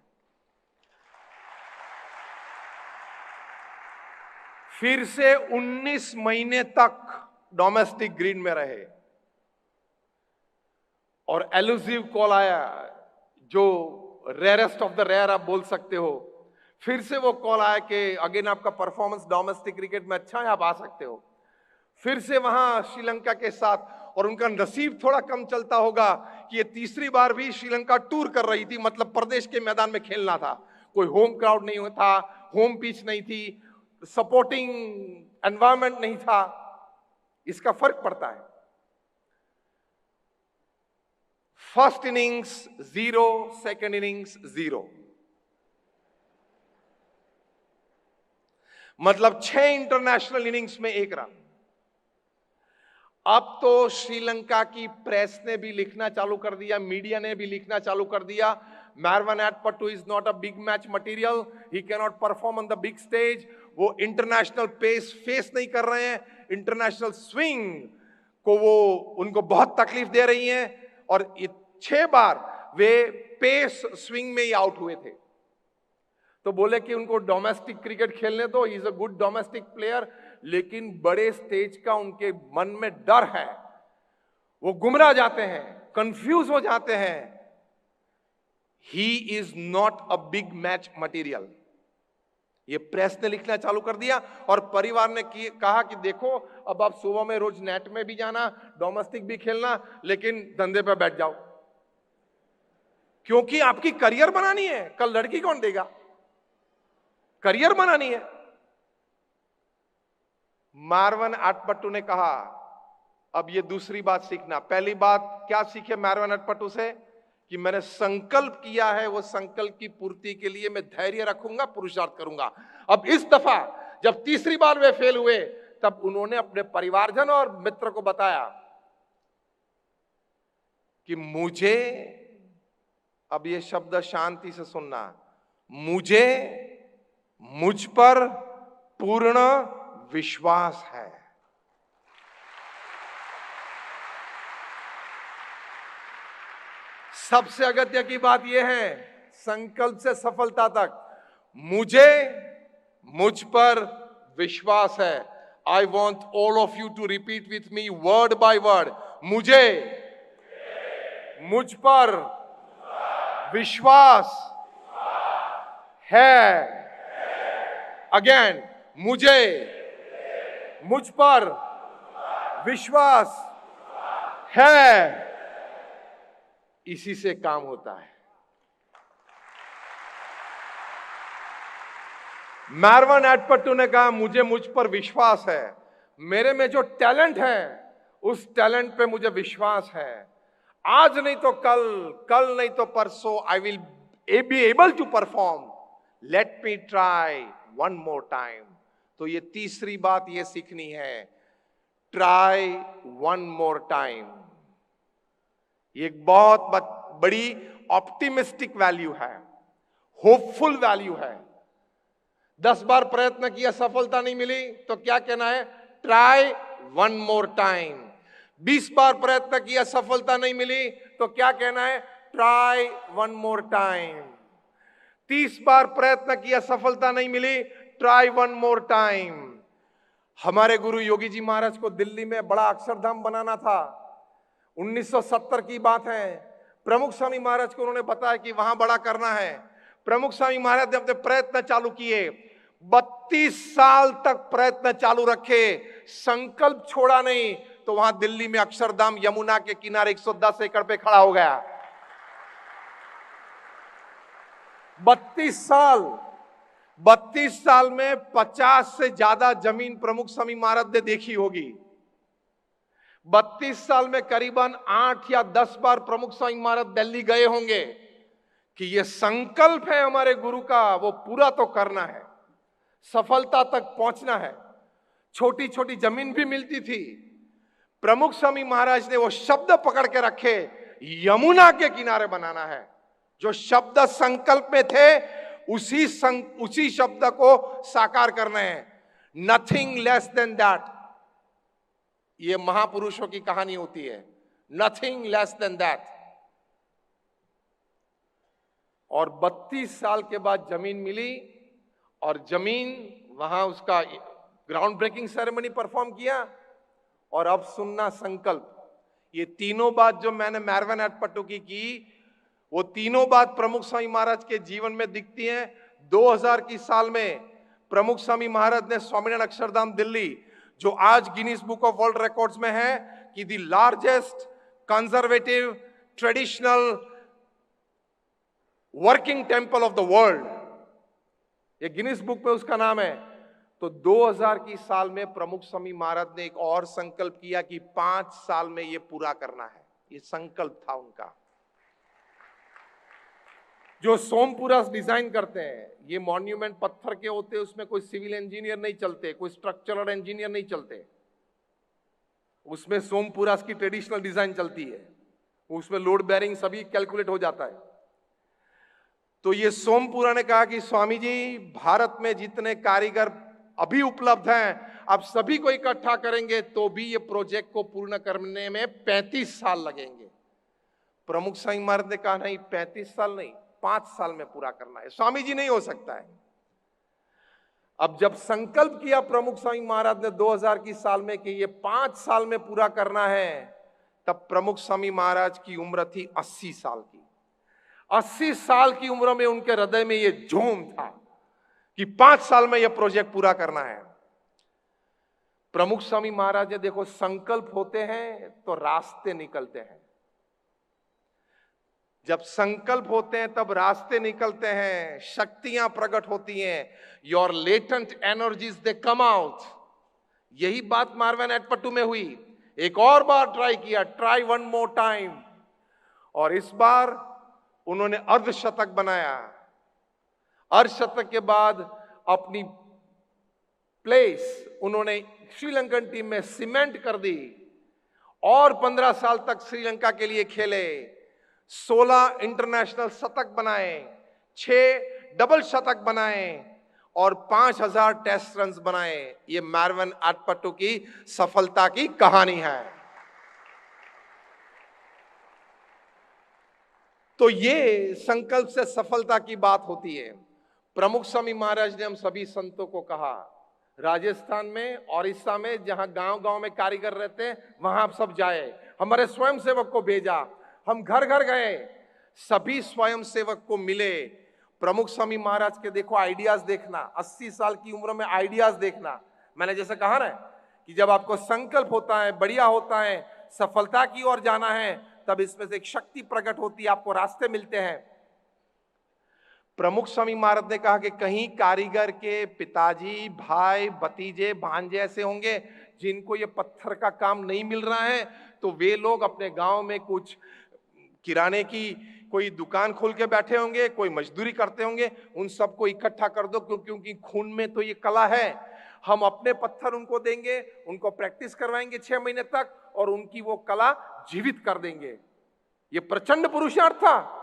Speaker 1: फिर से 19 महीने तक डोमेस्टिक ग्रीन में रहे और एलुसिव कॉल आया, जो रेयरेस्ट ऑफ द रेयर आप बोल सकते हो। फिर से वो कॉल आया कि अगेन आपका परफॉर्मेंस डोमेस्टिक क्रिकेट में अच्छा है, आप आ सकते हो। फिर से वहां श्रीलंका के साथ, और उनका नसीब थोड़ा कम चलता होगा कि ये तीसरी बार भी श्रीलंका टूर कर रही थी, मतलब प्रदेश के मैदान में खेलना था। कोई होम क्राउड नहीं था, होम पिच नहीं थी, सपोर्टिंग एनवायरमेंट नहीं था। इसका फर्क पड़ता है। फर्स्ट इनिंग्स 0, सेकेंड इनिंग्स 0, मतलब 6 इंटरनेशनल इनिंग्स में 1 रन। अब तो श्रीलंका की प्रेस ने भी लिखना चालू कर दिया, मीडिया ने भी लिखना चालू कर दिया, Marvan Atapattu is not a big match material, he can not perform on the big stage. वो इंटरनेशनल पेस फेस नहीं कर रहे हैं, इंटरनेशनल स्विंग को वो उनको बहुत तकलीफ दे रही हैं। और 6 बार वे पेस स्विंग में ही आउट हुए थे। तो बोले कि उनको डोमेस्टिक क्रिकेट खेलने दो, he is a good domestic player, लेकिन बड़े स्टेज का उनके मन में डर है, वो गुमराह जाते हैं, कंफ्यूज हो जाते हैं। He is not a big match material, ये प्रेस ने लिखना चालू कर दिया। और परिवार ने कहा कि देखो अब आप सुबह में रोज नेट में भी जाना, डोमेस्टिक भी खेलना, लेकिन धंधे पे बैठ जाओ, क्योंकि आपकी करियर बनानी है। कल लड़की कौन देगा, करियर बनानी है। मार्वन एटपटू ने कहा अब ये दूसरी बात सीखना। पहली बात क्या सीखे मार्वन एटपटू से, कि मैंने संकल्प किया है, वो संकल्प की पूर्ति के लिए मैं धैर्य रखूंगा, पुरुषार्थ करूंगा। अब इस दफा जब तीसरी बार वे फेल हुए, तब उन्होंने अपने परिवारजन और मित्र को बताया कि मुझे, अब ये शब्द शांति से सुनना, मुझे मुझ पर पूर्ण विश्वास है। सबसे अगत्य की बात यह है, संकल्प से सफलता तक, मुझे मुझ पर विश्वास है। I want all of you to repeat with me word by word, मुझे मुझ पर विश्वास है। अगेन, मुझे मुझ पर विश्वास है। इसी से काम होता है। मार्वन एटपटू ने कहा मुझे मुझ पर विश्वास है, मेरे में जो टैलेंट है उस टैलेंट पे मुझे विश्वास है। आज नहीं तो कल, कल नहीं तो परसों I will be able to perform. Let me try one more time. तो ये तीसरी बात ये सीखनी है, ट्राई वन मोर टाइम। ये एक बहुत बड़ी ऑप्टिमिस्टिक वैल्यू है, होपफुल वैल्यू है। 10 बार प्रयत्न किया, सफलता नहीं मिली, तो क्या कहना है? Try one more time. 20 बार प्रयत्न किया, सफलता नहीं मिली, तो क्या कहना है? Try one more time. 30 बार प्रयत्न किया, सफलता नहीं मिली, ट्राई वन मोर टाइम। हमारे गुरु योगी जी महाराज को दिल्ली में बड़ा अक्षरधाम बनाना था। 1970 की बात है। प्रमुख स्वामी महाराज को उन्होंने बताया कि वहां बड़ा करना है। प्रमुख स्वामी महाराज ने अपने प्रयत्न चालू किए, 32 साल तक प्रयत्न चालू रखे, संकल्प छोड़ा नहीं, तो वहां दिल्ली में अक्षरधाम यमुना के किनारे 110 एकड़ पे खड़ा हो गया। 32 साल में 50 से ज्यादा जमीन प्रमुख स्वामी महाराज ने देखी होगी। 32 साल में करीबन 8 या 10 बार प्रमुख स्वामी महाराज दिल्ली गए होंगे कि यह संकल्प है हमारे गुरु का, वो पूरा तो करना है, सफलता तक पहुंचना है। छोटी छोटी जमीन भी मिलती थी। प्रमुख स्वामी महाराज ने वो शब्द पकड़ के रखे, यमुना के किनारे बनाना है। जो शब्द संकल्प में थे उसी शब्द को साकार करना है। Nothing less than that. ये महापुरुषों की कहानी होती है, नथिंग लेस देन दैट। और 32 साल के बाद जमीन मिली और जमीन वहां उसका ग्राउंड ब्रेकिंग सेरेमनी परफॉर्म किया। और अब सुनना संकल्प। ये तीनों बात जो मैंने मारवन एट पट्टू की वो तीनों बात प्रमुख स्वामी महाराज के जीवन में दिखती हैं। 2000 की साल में प्रमुख स्वामी महाराज ने स्वामीनारायण अक्षरधाम दिल्ली, जो आज Guinness book of world records में है कि the largest conservative traditional working temple of the world, ये गिनीज बुक में उसका नाम है। तो 2000 की साल में प्रमुख स्वामी महाराज ने एक और संकल्प किया कि 5 साल में ये पूरा करना है। ये संकल्प था उनका। जो सोमपुरा डिजाइन करते हैं, ये मॉन्यूमेंट पत्थर के होते हैं, उसमें कोई सिविल इंजीनियर नहीं चलते, कोई स्ट्रक्चरल इंजीनियर नहीं चलते। उसमें सोमपुरा की ट्रेडिशनल डिजाइन चलती है, उसमें लोड बेरिंग सभी कैलकुलेट हो जाता है। तो ये सोमपुरा ने कहा कि स्वामी जी, भारत में जितने कारीगर अभी उपलब्ध हैं, आप सभी को इकट्ठा करेंगे तो भी ये प्रोजेक्ट को पूर्ण करने में 35 साल लगेंगे। प्रमुख स्वामी महाराज ने कहा नहीं, 35 साल नहीं, 5 साल में पूरा करना है। स्वामी जी, नहीं हो सकता है। अब जब संकल्प किया प्रमुख स्वामी महाराज ने 2000 की साल में कि ये 5 साल में पूरा करना है, तब प्रमुख स्वामी महाराज की उम्र थी 80 साल की। 80 साल की उम्र में उनके हृदय में ये जोम था कि 5 साल में यह प्रोजेक्ट पूरा करना है। प्रमुख स्वामी महाराज ने, देखो, संकल्प होते हैं तो रास्ते निकलते हैं। जब संकल्प होते हैं तब रास्ते निकलते हैं, शक्तियां प्रकट होती हैं। Your latent energies they come out. यही बात मारवन एट पट्टू में हुई। एक और बार ट्राई किया, ट्राई वन मोर टाइम। और इस बार उन्होंने अर्धशतक बनाया। अर्धशतक के बाद अपनी प्लेस उन्होंने श्रीलंकन टीम में सीमेंट कर दी और 15 साल तक श्रीलंका के लिए खेले। 16 इंटरनेशनल शतक बनाए, 6 डबल शतक बनाए और 5000 टेस्ट रन बनाए। ये मारवन एट पट्टू की सफलता की कहानी है। तो ये संकल्प से सफलता की बात होती है। प्रमुख स्वामी महाराज ने हम सभी संतों को कहा, राजस्थान में, ओडिशा में, जहां गांव गांव में कारीगर रहते हैं, वहां आप सब जाए। हमारे स्वयंसेवक को भेजा, हम घर घर गए, सभी स्वयंसेवक को मिले। प्रमुख स्वामी महाराज के देखो आइडियाज देखना, 80 साल की उम्र में आइडियाज देखना। मैंने जैसे कहा ना कि जब आपको संकल्प होता है, बढ़िया होता है, सफलता की ओर जाना है, तब इसमें से एक शक्ति प्रकट होती है, आपको रास्ते मिलते हैं। प्रमुख स्वामी महाराज ने कहा कि कहीं कारीगर के पिताजी, भाई, भतीजे, भांजे ऐसे होंगे जिनको ये पत्थर का काम नहीं मिल रहा है, तो वे लोग अपने गांव में कुछ किराने की कोई दुकान खोल के बैठे होंगे, कोई मजदूरी करते होंगे, उन सबको इकट्ठा कर दो, क्योंकि खून में तो ये कला है। हम अपने पत्थर उनको देंगे, उनको प्रैक्टिस करवाएंगे 6 महीने तक, और उनकी वो कला जीवित कर देंगे। ये प्रचंड पुरुषार्थ था।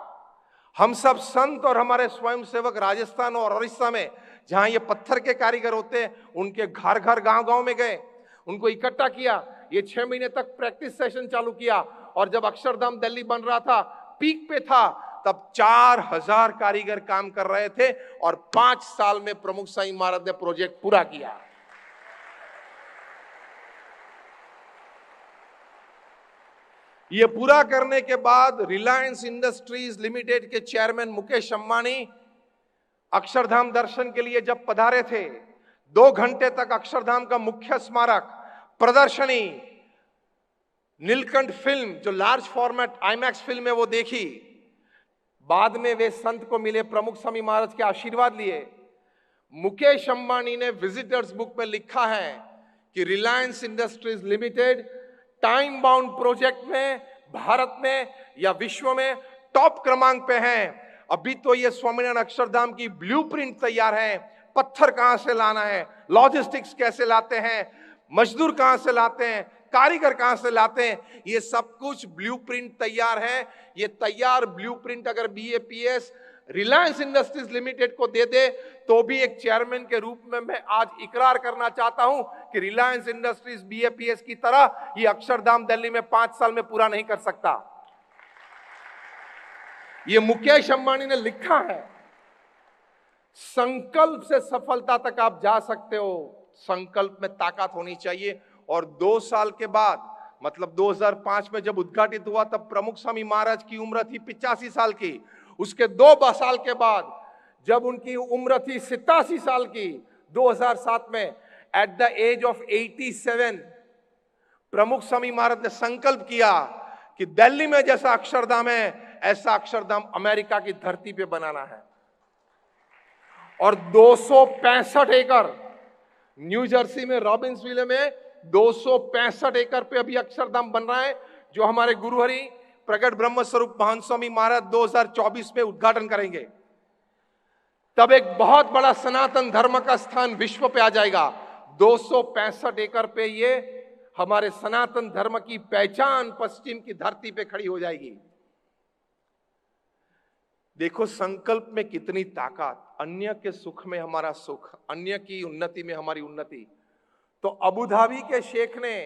Speaker 1: हम सब संत और हमारे स्वयंसेवक राजस्थान और उड़ीसा में, जहां ये पत्थर के कारीगर होते हैं, उनके घर घर गांव गांव में गए, उनको इकट्ठा किया, ये 6 महीने तक प्रैक्टिस सेशन चालू किया। और जब अक्षरधाम दिल्ली बन रहा था, पीक पे था, तब 4000 कारीगर काम कर रहे थे, और 5 साल में प्रमुख स्वामी महाराज ने प्रोजेक्ट पूरा किया। ये पूरा करने के बाद रिलायंस इंडस्ट्रीज लिमिटेड के चेयरमैन मुकेश अंबानी अक्षरधाम दर्शन के लिए जब पधारे थे, 2 घंटे तक अक्षरधाम का मुख्य स्मारक, प्रदर्शनी, नीलकंठ फिल्म जो लार्ज फॉर्मेट आईमैक्स फिल्म है वो देखी। बाद में वे संत को मिले, प्रमुख स्वामी महाराज के आशीर्वाद लिए। मुकेश अंबानी ने विजिटर्स बुक में लिखा है कि Reliance industries limited time bound project में भारत में या विश्व में टॉप क्रमांक पे हैं। अभी तो ये स्वामीनारायण अक्षरधाम की ब्लूप्रिंट तैयार है, पत्थर कहां से लाना है, लॉजिस्टिक्स कैसे लाते हैं, मजदूर कहां से लाते हैं, कारीगर कहां से लाते हैं, ये सब कुछ ब्लूप्रिंट तैयार है। ये तैयार ब्लूप्रिंट अगर बीएपीएस रिलायंस इंडस्ट्रीज लिमिटेड को दे दे, तो भी एक चेयरमैन के रूप में मैं आज इकरार करना चाहता हूं कि रिलायंस इंडस्ट्रीज बीएपीएस की तरह ये अक्षरधाम दिल्ली में 5 साल में पूरा नहीं कर सकता। ये मुकेश अंबानी ने लिखा है। संकल्प से सफलता तक आप जा सकते हो, संकल्प में ताकत होनी चाहिए। और 2 साल के बाद, मतलब 2005 में जब उद्घाटित हुआ, तब प्रमुख स्वामी महाराज की उम्र थी 85 साल की। उसके 2 साल के बाद जब उनकी उम्र थी 87 साल की, 2007 में, एट द एज ऑफ 87, प्रमुख स्वामी महाराज ने संकल्प किया कि दिल्ली में जैसा अक्षरधाम है, ऐसा अक्षरधाम अमेरिका की धरती पे बनाना है। और 265 एकड़, न्यू जर्सी में रॉबिन्सविले में 265 एकड़ पे अभी अक्षरधाम बन रहा है, जो हमारे गुरुहरि प्रगट ब्रह्म स्वरूप महान स्वामी महाराज 2024 में उद्घाटन करेंगे। तब एक बहुत बड़ा सनातन धर्म का स्थान विश्व पे आ जाएगा। 265 एकड़ पे ये हमारे सनातन धर्म की पहचान पश्चिम की धरती पे खड़ी हो जाएगी। देखो संकल्प में कितनी ताकत, अन्य के सुख में हमारा सुख, अन्य की उन्नति में हमारी उन्नति। तो अबू धाबी के शेख ने,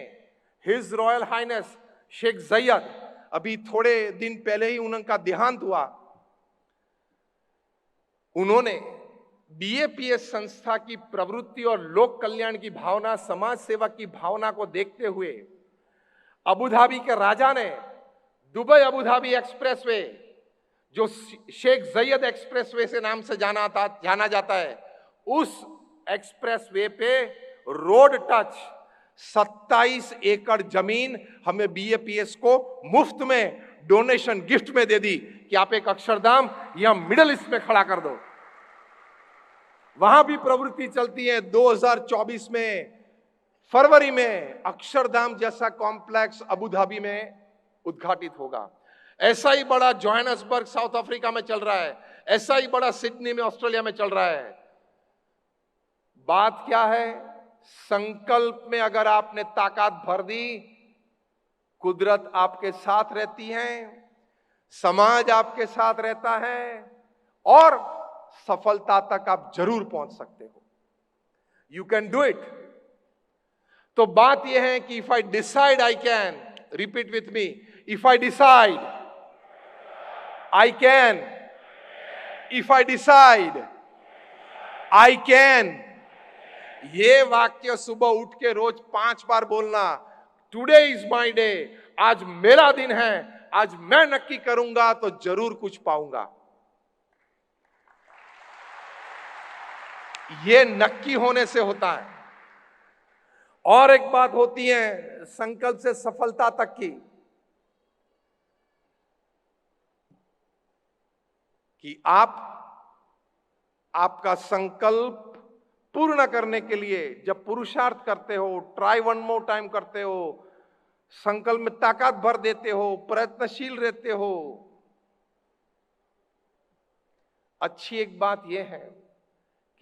Speaker 1: his royal highness Sheikh Zayed, अभी थोड़े दिन पहले ही उनका देहांत हुआ। उन्होंने बीएपीएस संस्था की प्रवृत्ति और लोक कल्याण की भावना, समाज सेवा की भावना को देखते हुए अबू धाबी के राजा ने दुबई अबू धाबी एक्सप्रेसवे, जो शेख जयद एक्सप्रेसवे से नाम से जाना जाता है, उस एक्सप्रेसवे पे रोड टच 27 एकड़ जमीन हमें बीएपीएस को मुफ्त में डोनेशन गिफ्ट में दे दी कि आप एक अक्षरधाम यहां मिडिल ईस्ट में खड़ा कर दो। वहां भी प्रवृत्ति चलती है। 2024 में फरवरी में अक्षरधाम जैसा कॉम्प्लेक्स अबू धाबी में उद्घाटित होगा। ऐसा ही बड़ा जोहान्सबर्ग साउथ अफ्रीका में चल रहा है, ऐसा ही बड़ा सिडनी में ऑस्ट्रेलिया में चल रहा है। बात क्या है? संकल्प में अगर आपने ताकत भर दी, कुदरत आपके साथ रहती है, समाज आपके साथ रहता है, और सफलता तक आप जरूर पहुंच सकते हो। You can do it. तो बात यह है कि if I decide I can, repeat with me, if I decide I can, if I decide I can. ये वाक्य सुबह उठ के रोज 5 बार बोलना। टुडे इज माई डे, आज मेरा दिन है, आज मैं नक्की करूंगा तो जरूर कुछ पाऊंगा। ये नक्की होने से होता है। और एक बात होती है संकल्प से सफलता तक की, कि आपका संकल्प पूर्ण करने के लिए जब पुरुषार्थ करते हो, ट्राई वन मोर टाइम करते हो, संकल्प में ताकत भर देते हो, प्रयत्नशील रहते हो, अच्छी एक बात यह है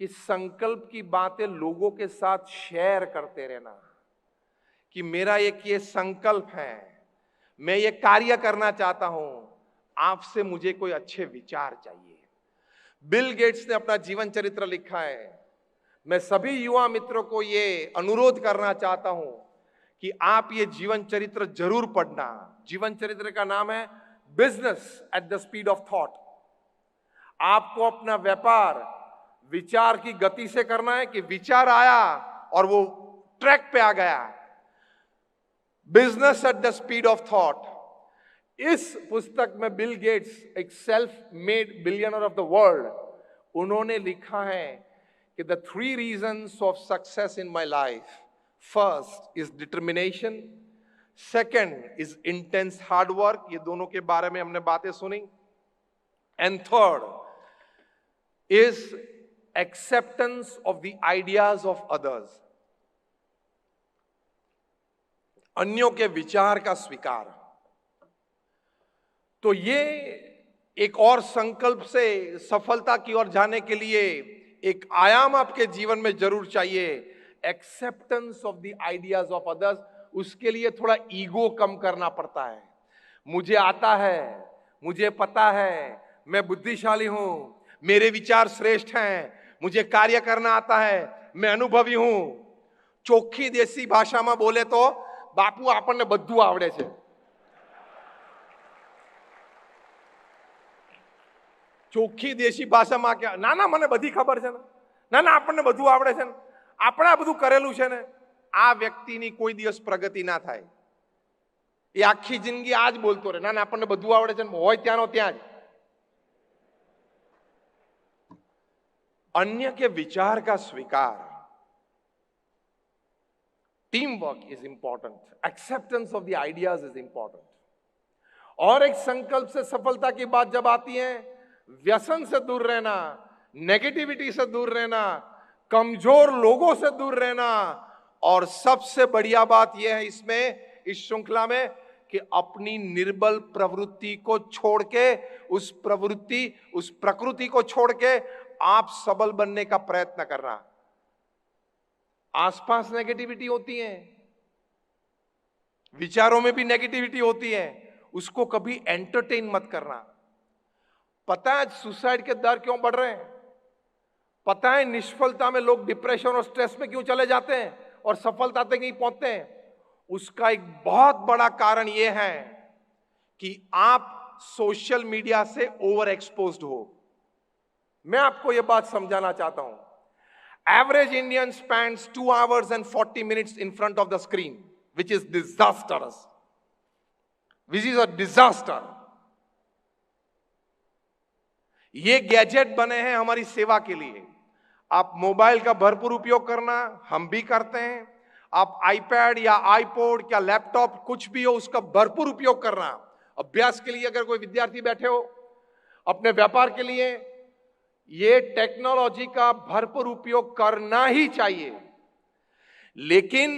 Speaker 1: कि संकल्प की बातें लोगों के साथ शेयर करते रहना कि मेरा एक ये संकल्प है, मैं ये कार्य करना चाहता हूं, आपसे मुझे कोई अच्छे विचार चाहिए। बिल गेट्स ने अपना जीवन चरित्र लिखा है। मैं सभी युवा मित्रों को ये अनुरोध करना चाहता हूं कि आप ये जीवन चरित्र जरूर पढ़ना। जीवन चरित्र का नाम है business at the speed of thought. आपको अपना व्यापार विचार की गति से करना है कि विचार आया और वो ट्रैक पे आ गया। Business at the speed of thought. इस पुस्तक में बिल गेट्स, एक self made billionaire of the world, उन्होंने लिखा है कि the 3 reasons of success in my life, first is determination, second is intense hard work, ये दोनों के बारे में हमने बातें सुनी, and third is acceptance of the ideas of others, अन्यों के विचार का स्वीकार। तो ये एक और संकल्प से सफलता की ओर जाने के लिए एक आयाम आपके जीवन में जरूर चाहिए, acceptance of the ideas of others. उसके लिए थोड़ा ईगो कम करना पड़ता है। मुझे आता है, मुझे पता है, मैं बुद्धिशाली हूं, मेरे विचार श्रेष्ठ हैं, मुझे कार्य करना आता है, मैं अनुभवी हूं। ચોખ્ખી દેશી ભાષામાં બોલે તો બાપુ આપણને બધું આવડે છે। ચોખ્ખી દેશી ભાષામાં કે ના ના મને બધી ખબર છે ને, ના ના આપણને બધું આવડે છે ને, આપણે આ બધું કરેલું છે ને, આ વ્યક્તિની કોઈ દિવસ પ્રગતિ ના થાય। એ આખી જિંદગી આ જ બોલતો રહે, ના ના આપણને બધું આવડે છે ને, હોય ત્યાંનો ત્યાં જ। अन्य के विचार का स्वीकार, team work is important, acceptance of the ideas is important. और एक संकल्प से सफलता की बात जब आती है, व्यसन से दूर रहना, नेगेटिविटी से दूर रहना, कमजोर लोगों से दूर रहना, और सबसे बढ़िया बात यह है इसमें, इस श्रृंखला में, कि अपनी निर्बल प्रवृत्ति को छोड़ के, उस प्रकृति को छोड़ के आप सबल बनने का प्रयत्न करना। आसपास नेगेटिविटी होती है, विचारों में भी नेगेटिविटी होती है, उसको कभी एंटरटेन मत करना। पता है सुसाइड के दर क्यों बढ़ रहे हैं? पता है निष्फलता में लोग डिप्रेशन और स्ट्रेस में क्यों चले जाते हैं और सफलता तक नहीं पहुंचते हैं? उसका एक बहुत बड़ा कारण यह है कि आप सोशल मीडिया से ओवर एक्सपोज्ड हो। मैं आपको यह बात समझाना चाहता हूं। Average Indian spends 2 hours and 40 minutes in front of the screen, which is disastrous, which is a disaster। ये गैजेट बने हैं हमारी सेवा के लिए। आप मोबाइल का भरपूर उपयोग करना, हम भी करते हैं। आप आईपैड या आईपॉड या लैपटॉप कुछ भी हो, उसका भरपूर उपयोग करना। अभ्यास के लिए अगर कोई विद्यार्थी बैठे हो, अपने व्यापार के लिए, ये टेक्नोलॉजी का भरपूर उपयोग करना ही चाहिए। लेकिन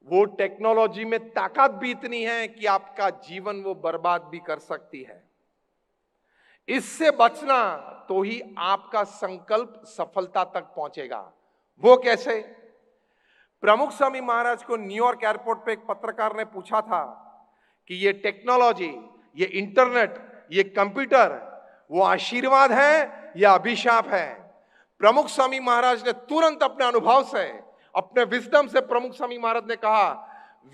Speaker 1: वो टेक्नोलॉजी में ताकत भी इतनी है कि आपका जीवन वो बर्बाद भी कर सकती है। इससे बचना तो ही आपका संकल्प सफलता तक पहुंचेगा। वो कैसे? प्रमुख स्वामी महाराज को न्यूयॉर्क एयरपोर्ट पे एक पत्रकार ने पूछा था कि ये टेक्नोलॉजी, ये इंटरनेट, ये कंप्यूटर, वो आशीर्वाद है या अभिशाप है? प्रमुख स्वामी महाराज ने तुरंत अपने अनुभव से, अपने विजडम से, प्रमुख स्वामी महाराज ने कहा,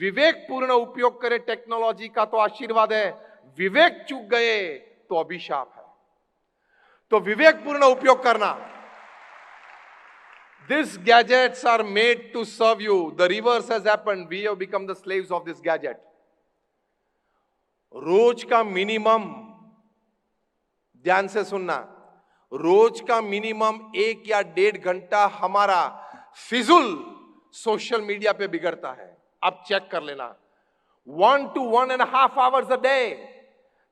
Speaker 1: विवेक पूर्ण उपयोग करे टेक्नोलॉजी का तो आशीर्वाद है, विवेक चूक गए तो अभिशाप है। तो विवेक पूर्ण उपयोग करना। These gadgets are made to serve you. The reverse has happened. We have become the slaves of this gadget. रोज का मिनिमम, ध्यान से सुनना, रोज का मिनिमम 1 या 1.5 घंटा हमारा फिजूल सोशल मीडिया पे बिगड़ता है। आप चेक कर लेना। 1 to 1.5 hours a day.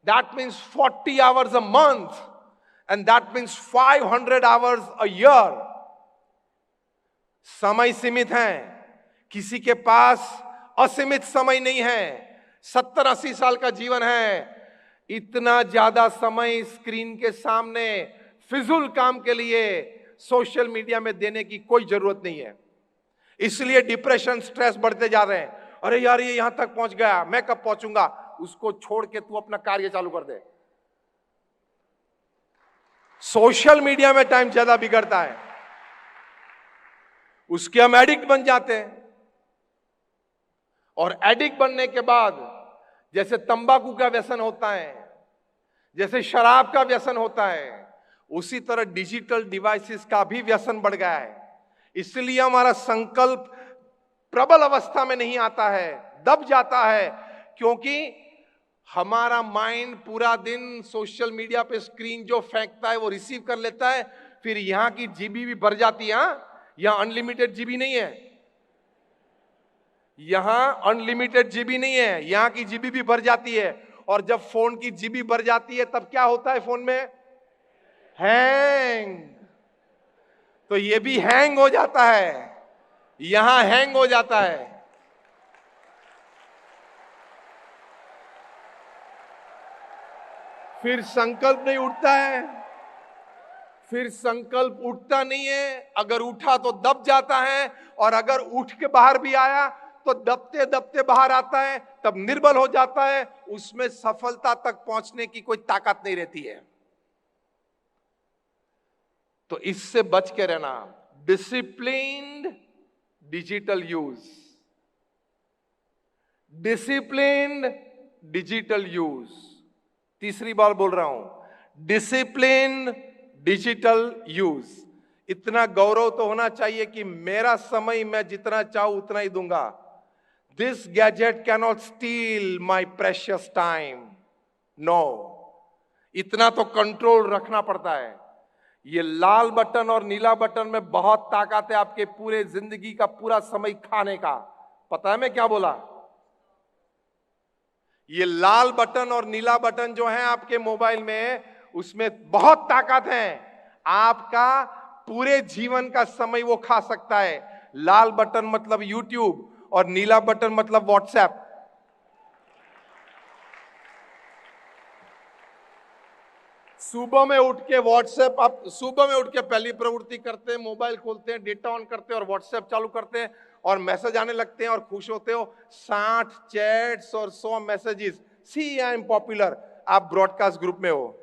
Speaker 1: That means 40 hours a month. And that means 500 hours a year. समय सीमित है, किसी के पास असीमित समय नहीं है। 70-80 साल का जीवन है, इतना ज्यादा समय स्क्रीन के सामने फिजूल काम के लिए सोशल मीडिया में देने की कोई जरूरत नहीं है। इसलिए डिप्रेशन, स्ट्रेस बढ़ते जा रहे हैं। अरे यार, ये यहां तक पहुंच गया, मैं कब पहुंचूंगा? उसको छोड़ के तू अपना कार्य चालू कर दे। सोशल मीडिया में टाइम ज्यादा बिगड़ता है, उसके हम एडिक्ट बन जाते हैं। और एडिक्ट बनने के बाद जैसे तंबाकू का व्यसन होता है, जैसे शराब का व्यसन होता है, उसी तरह डिजिटल डिवाइसेस का भी व्यसन बढ़ गया है। इसलिए हमारा संकल्प प्रबल अवस्था में नहीं आता है, दब जाता है, क्योंकि हमारा माइंड पूरा दिन सोशल मीडिया पे स्क्रीन जो फेंकता है वो रिसीव कर लेता है। फिर यहां की जीबी भी भर जाती है। यहां अनलिमिटेड जीबी नहीं है, यहां अनलिमिटेड जीबी नहीं है, यहां की जीबी भी भर जाती है। और जब फोन की जीबी भर जाती है तब क्या होता है फोन में? हैंग। तो ये भी हैंग हो जाता है, यहां हैंग हो जाता है। फिर संकल्प नहीं उठता है, फिर संकल्प उठता नहीं है। अगर उठा तो दब जाता है, और अगर उठ के बाहर भी आया तो दबते दबते बाहर आता है, तब निर्बल हो जाता है। उसमें सफलता तक पहुंचने की कोई ताकत नहीं रहती है। तो इससे बच के रहना। Disciplined digital use, disciplined digital use. तीसरी बार बोल रहा हूं, डिसिप्लिन डिजिटल यूज। इतना गौरव तो होना चाहिए कि मेरा समय मैं जितना चाहूं उतना ही दूंगा। This gadget cannot steal my precious time. No, इतना तो कंट्रोल रखना पड़ता है। ये लाल बटन और नीला बटन में बहुत ताकत है आपके पूरे जिंदगी का पूरा समय खाने का। पता है मैं क्या बोला? ये लाल बटन और नीला बटन जो है आपके मोबाइल में, उसमें बहुत ताकत है। आपका पूरे जीवन का समय वो खा सकता है। लाल बटन मतलब यूट्यूब और नीला बटन मतलब व्हाट्सएप। सुबह में उठ के व्हाट्सएप, आप सुबह में उठ के पहली प्रवृत्ति करते हैं, मोबाइल खोलते हैं, डेटा ऑन करते हैं और व्हाट्सएप चालू करते हैं और मैसेज आने लगते हैं और खुश होते हो। 60 चैट्स और 100 messages. See I am popular. आप ब्रॉडकास्ट ग्रुप में हो।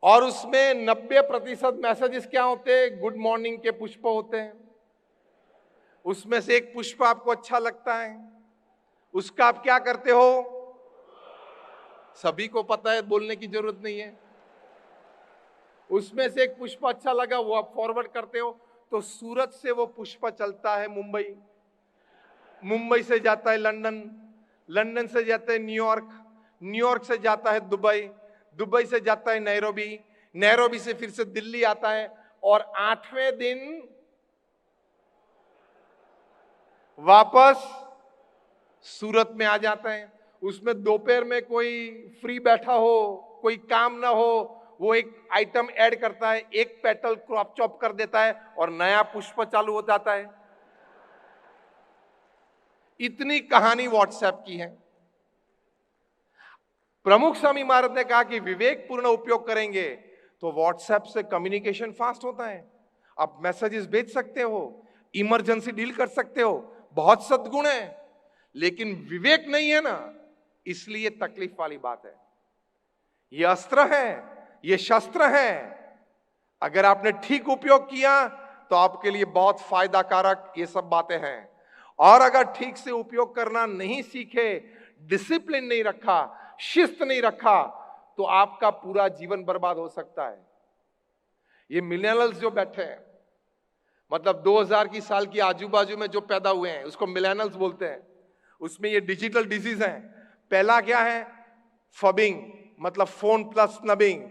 Speaker 1: और उसमें 90% मैसेजेस क्या होते हैं? गुड मॉर्निंग के पुष्प होते हैं। उसमें से एक पुष्प आपको अच्छा लगता है, उसका आप क्या करते हो? सभी को पता है, बोलने की जरूरत नहीं है। उसमें से एक पुष्प अच्छा लगा, वो आप फॉरवर्ड करते हो। तो सूरत से वो पुष्प चलता है मुंबई, मुंबई से जाता है लंदन, लंदन से जाता है न्यूयॉर्क, न्यूयॉर्क से जाता है दुबई, दुबई से जाता है नैरोबी, नैरोबी से फिर से दिल्ली आता है। और 8वें दिन वापस सूरत में आ जाता है। उसमें दोपहर में कोई फ्री बैठा हो, कोई काम ना हो, वो एक आइटम ऐड करता है, एक पेटल क्रॉप चॉप कर देता है और नया पुष्प चालू हो जाता है। इतनी कहानी व्हाट्सएप की है। प्रमुख स्वामी महाराज ने कहा कि विवेकपूर्ण उपयोग करेंगे तो व्हाट्सएप से कम्युनिकेशन फास्ट होता है। आप मैसेजेस भेज सकते हो, इमरजेंसी डील कर सकते हो, बहुत सद्गुण है। लेकिन विवेक नहीं है ना, इसलिए तकलीफ वाली बात है। यह अस्त्र है, यह शस्त्र है। अगर आपने ठीक उपयोग किया तो आपके लिए बहुत फायदा कारक ये सब बातें हैं। और अगर ठीक से उपयोग करना नहीं सीखे, डिसिप्लिन नहीं रखा, शिस्त नहीं रखा, तो आपका पूरा जीवन बर्बाद हो सकता है। ये मिलेनियल्स जो बैठे हैं, मतलब 2000 की साल की आजू बाजू में जो पैदा हुए हैं, उसको मिलेनियल्स बोलते हैं। उसमें ये डिजिटल डिजीज है। पहला क्या है? फबिंग, मतलब फोन प्लस स्नबिंग।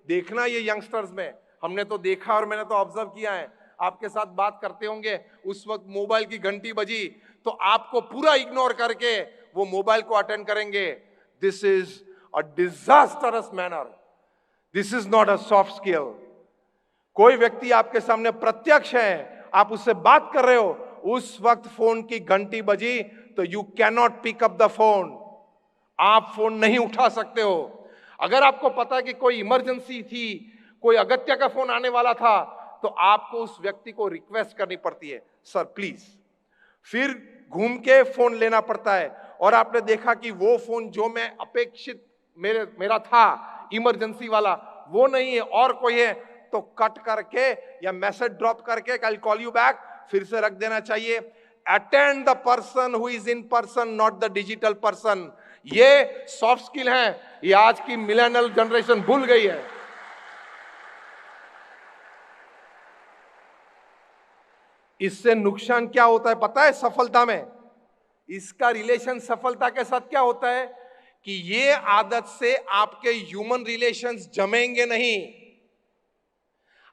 Speaker 1: देखना ये यंगस्टर्स में, हमने तो देखा और मैंने तो ऑब्जर्व किया है। आपके साथ बात करते होंगे, उस वक्त मोबाइल की घंटी बजी तो आपको पूरा इग्नोर करके वो मोबाइल को अटेंड करेंगे। This is a disastrous manner. This is not a soft skill. कोई व्यक्ति आपके सामने प्रत्यक्ष है, आप उससे बात कर रहे हो, उस वक्त फोन की घंटी बजी तो you can not pick up the phone, आप फोन नहीं उठा सकते हो। अगर आपको पता है कि कोई इमरजेंसी थी, कोई अगत्य का फोन आने वाला था, तो आपको उस व्यक्ति को रिक्वेस्ट करनी पड़ती है, सर प्लीज। फिर घूम के फोन लेना पड़ता है, और आपने देखा कि वो फोन जो मैं अपेक्षित मेरा था इमरजेंसी वाला, वो नहीं है और कोई है, तो कट करके या मैसेज ड्रॉप करके आई कॉल यू बैक फिर से रख देना चाहिए। Attend the person who is in person, not the digital person. ये सॉफ्ट स्किल है, ये आज की मिलेनियल जनरेशन भूल गई है। इससे नुकसान क्या होता है पता है सफलता में? इसका रिलेशन सफलता के साथ क्या होता है कि ये आदत से आपके ह्यूमन रिलेशंस जमेंगे नहीं,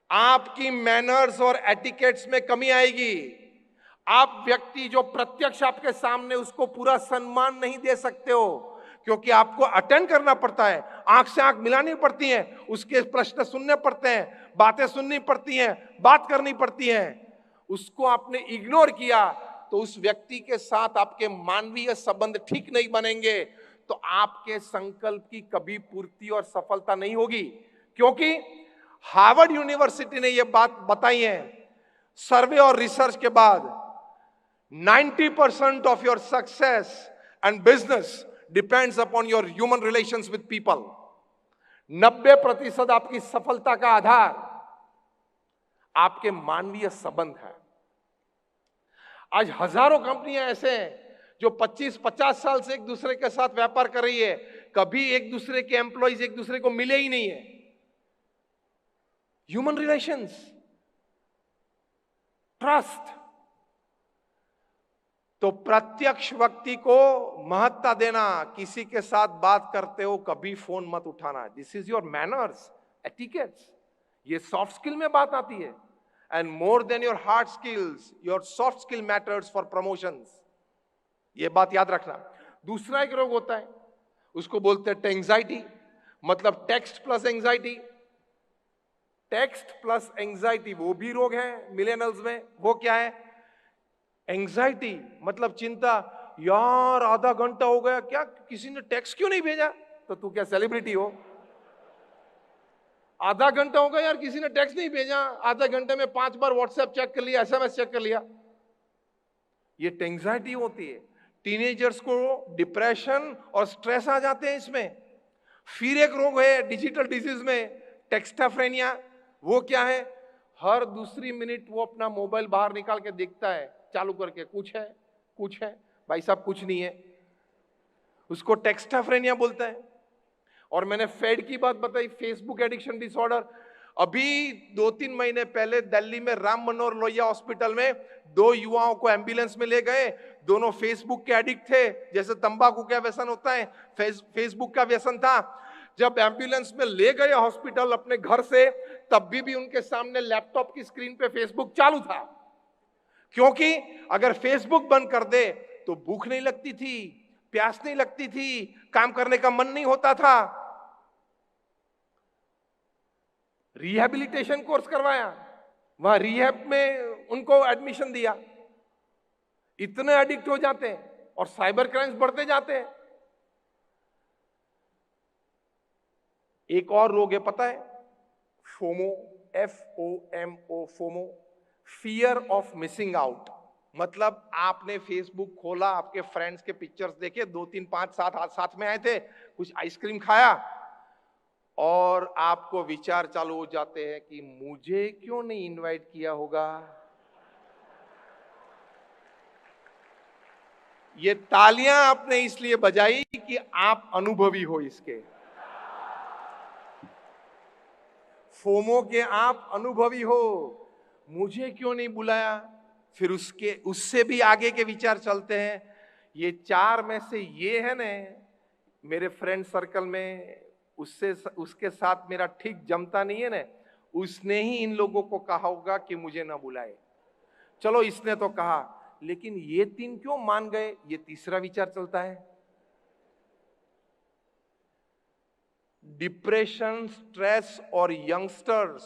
Speaker 1: आपकी मैनर्स और एटिकेट्स में कमी आएगी। आप व्यक्ति जो प्रत्यक्ष आपके सामने, उसको पूरा सम्मान नहीं दे सकते हो, क्योंकि आपको अटेंड करना पड़ता है, आंख से आंख मिलानी पड़ती है, उसके प्रश्न सुनने पड़ते हैं, बातें सुननी पड़ती हैं, बात करनी पड़ती है। उसको आपने इग्नोर किया तो उस व्यक्ति के साथ आपके मानवीय संबंध ठीक नहीं बनेंगे, तो आपके संकल्प की कभी पूर्ति और सफलता नहीं होगी। क्योंकि हार्वर्ड यूनिवर्सिटी ने यह बात बताई है, सर्वे और रिसर्च के बाद 90% of your success and business depends upon your human relations with people। 90% आपकी सफलता का आधार आपके मानवीय संबंध है। आज हजारों कंपनियां ऐसे हैं जो 25-50 साल से एक दूसरे के साथ व्यापार कर रही है, कभी एक दूसरे के एम्प्लॉइज एक दूसरे को मिले ही नहीं है। Human relations, trust. तो प्रत्यक्ष व्यक्ति को महत्ता देना, किसी के साथ बात करते हो कभी फोन मत उठाना, this is your manners, etiquettes. ये सॉफ्ट स्किल में बात आती है। And more than your hard skills, your soft skill matters for promotions. ये बात याद रखना। दूसरा एक रोग होता है, उसको बोलते हैं टेंजाइटी, मतलब text plus anxiety. Text plus anxiety वो भी रोग है मिलेनियल्स में। वो क्या है? एंजाइटी मतलब चिंता, यार आधा घंटा हो गया, क्या किसी ने टेक्स्ट क्यों नहीं भेजा? तो तू क्या सेलिब्रिटी हो? आधा घंटा हो गया यार, किसी ने टेक्स्ट नहीं भेजा, आधा घंटे में 5 बार व्हाट्सएप चेक कर लिया, एसएमएस चेक कर लिया। ये टेंजाइटी होती है। टीनेजर्स को डिप्रेशन और स्ट्रेस आ जाते हैं इसमें। फिर एक रोग है डिजिटल डिजीज में, टेक्स्टाफ्रेनिया। वो क्या है? हर दूसरी मिनट वो अपना मोबाइल बाहर निकाल के देखता है, चालू करके, कुछ है कुछ है, भाई साहब कुछ नहीं है। उसको टेक्स्टाफ्रेनिया बोलता है। और मैंने फेड की बात बताई, फेसबुक एडिक्शन डिसऑर्डर। अभी 2-3 महीने पहले दिल्ली में राम मनोहर लोहिया हॉस्पिटल में 2 युवाओं को एम्बुलेंस में ले गए। दोनों फेसबुक के एडिक्ट थे, जैसे तंबाकू का व्यसन होता है, फेसबुक का व्यसन था। जब एम्बुलेंस में ले गए हॉस्पिटल अपने घर से, तब भी उनके सामने लैपटॉप की स्क्रीन पे फेसबुक चालू था। क्योंकि अगर फेसबुक बंद कर दे तो भूख नहीं लगती थी, प्यास नहीं लगती थी, काम करने का मन नहीं होता था। रिहैबिलिटेशन कोर्स करवाया, वहां रिहैब में उनको एडमिशन दिया। इतने एडिक्ट हो जाते हैं और साइबर क्राइम्स बढ़ते जाते हैं। एक और रोग है पता है, FOMO, FOMO, FOMO, fear of missing out. मतलब आपने फेसबुक खोला, आपके फ्रेंड्स के पिक्चर्स देखे, 2, 3, 5, 7 साथ में आए थे, कुछ आइसक्रीम खाया, और आपको विचार चालू हो जाते हैं कि मुझे क्यों नहीं इनवाइट किया होगा। ये तालियां आपने इसलिए बजाई कि आप अनुभवी हो इसके। फोमो के आप अनुभवी हो, मुझे क्यों नहीं बुलाया। फिर उससे भी आगे के विचार चलते हैं। ये 4 में से ये है ना, मेरे फ्रेंड सर्कल में उसके साथ मेरा ठीक जमता नहीं है ना, उसने ही इन लोगों को कहा होगा कि मुझे ना बुलाए। चलो इसने तो कहा, लेकिन ये 3 क्यों मान गए? ये तीसरा विचार चलता है। डिप्रेशन, स्ट्रेस और यंगस्टर्स,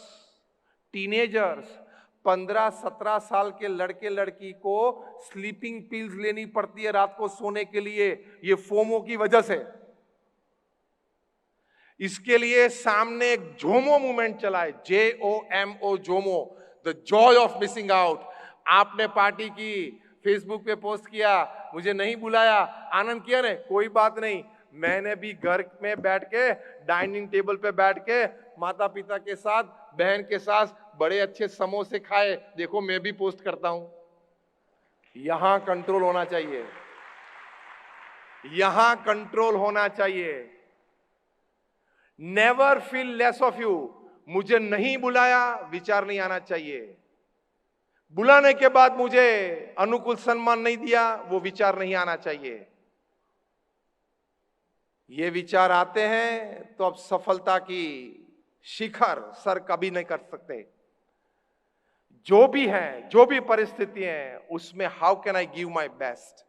Speaker 1: टीनेजर्स, 15-17 साल के लड़के लड़की को स्लीपिंग पिल्स लेनी पड़ती है रात को सोने के लिए, ये फोमो की वजह से। इसके लिए सामने एक जोमो मूवमेंट चला है, JOMO, Jomo, the Joy of missing out. आपने पार्टी की, फेसबुक पे पोस्ट किया, मुझे नहीं बुलाया, आनंद किया ने, कोई बात नहीं, मैंने भी घर में बैठ के, डाइनिंग टेबल पे बैठ के, माता पिता के साथ, बहन के साथ बड़े अच्छे समोसे खाए, देखो मैं भी पोस्ट करता हूं। यहां कंट्रोल होना चाहिए, यहां कंट्रोल होना चाहिए। Never feel less of you. मुझे नहीं बुलाया, विचार नहीं आना चाहिए। बुलाने के बाद मुझे अनुकूल सम्मान नहीं दिया, वो विचार नहीं आना चाहिए। ये विचार आते हैं तो अब सफलता की शिखर सर कभी नहीं कर सकते। जो भी है, जो भी परिस्थिति है, उसमें how can I give my best,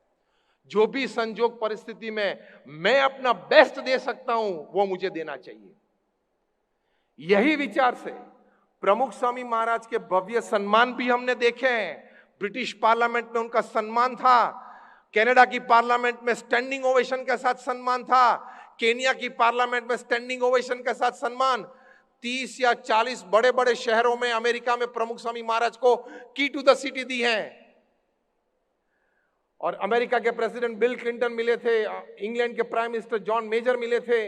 Speaker 1: जो भी संजोग परिस्थिति में मैं अपना बेस्ट दे सकता हूं, वो मुझे देना चाहिए। यही विचार से प्रमुख स्वामी महाराज के भव्य सम्मान भी हमने देखे हैं। ब्रिटिश पार्लियामेंट में उनका सम्मान था, कनाडा की पार्लियामेंट में स्टैंडिंग ओवेशन के साथ सम्मान था, केनिया की पार्लियामेंट में स्टैंडिंग ओवेशन के साथ सम्मान। 30 या 40 बड़े बड़े शहरों में अमेरिका में प्रमुख स्वामी महाराज को की टू द सिटी दी है। और अमेरिका के प्रेसिडेंट बिल क्लिंटन मिले थे, इंग्लैंड के प्राइम मिनिस्टर जॉन मेजर मिले थे,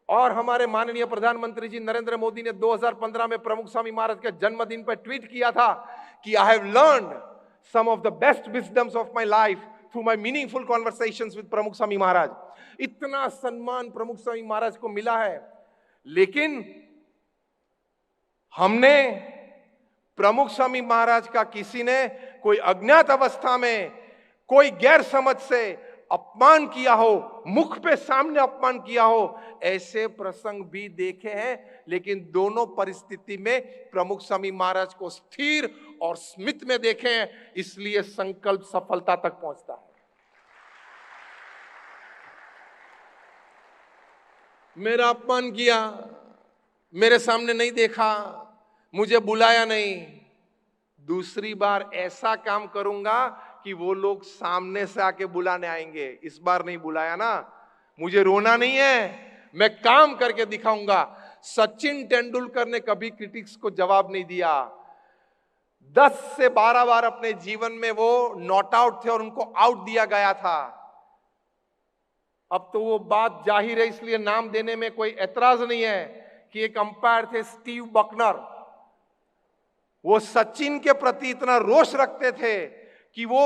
Speaker 1: और हमारे माननीय प्रधानमंत्री जी नरेंद्र मोदी ने 2015 में प्रमुख स्वामी महाराज के जन्मदिन पर ट्वीट किया था कि I have learned some of the best wisdoms of my life through my meaningful conversations with Pramukh Swami महाराज। इतना सम्मान प्रमुख स्वामी महाराज को मिला है, लेकिन हमने प्रमुख स्वामी महाराज का किसी ने कोई अज्ञात अवस्था में कोई गैर समझ से अपमान किया हो, मुख पे सामने अपमान किया हो, ऐसे प्रसंग भी देखे हैं। लेकिन दोनों परिस्थिति में प्रमुख स्वामी महाराज को स्थिर और स्मित में देखे हैं, इसलिए संकल्प सफलता तक पहुंचता है। मेरा अपमान किया, मेरे सामने नहीं देखा, मुझे बुलाया नहीं, दूसरी बार ऐसा काम करूंगा कि वो लोग सामने से आके बुलाने आएंगे। इस बार नहीं बुलाया ना, मुझे रोना नहीं है, मैं काम करके दिखाऊंगा। सचिन तेंदुलकर ने कभी क्रिटिक्स को जवाब नहीं दिया। 10 से 12 बार अपने जीवन में वो नॉट आउट थे और उनको आउट दिया गया था। अब तो वो बात जाहिर है, इसलिए नाम देने में कोई एतराज नहीं है कि एक अंपायर थे स्टीव बकनर, वो सचिन के प्रति इतना रोष रखते थे कि वो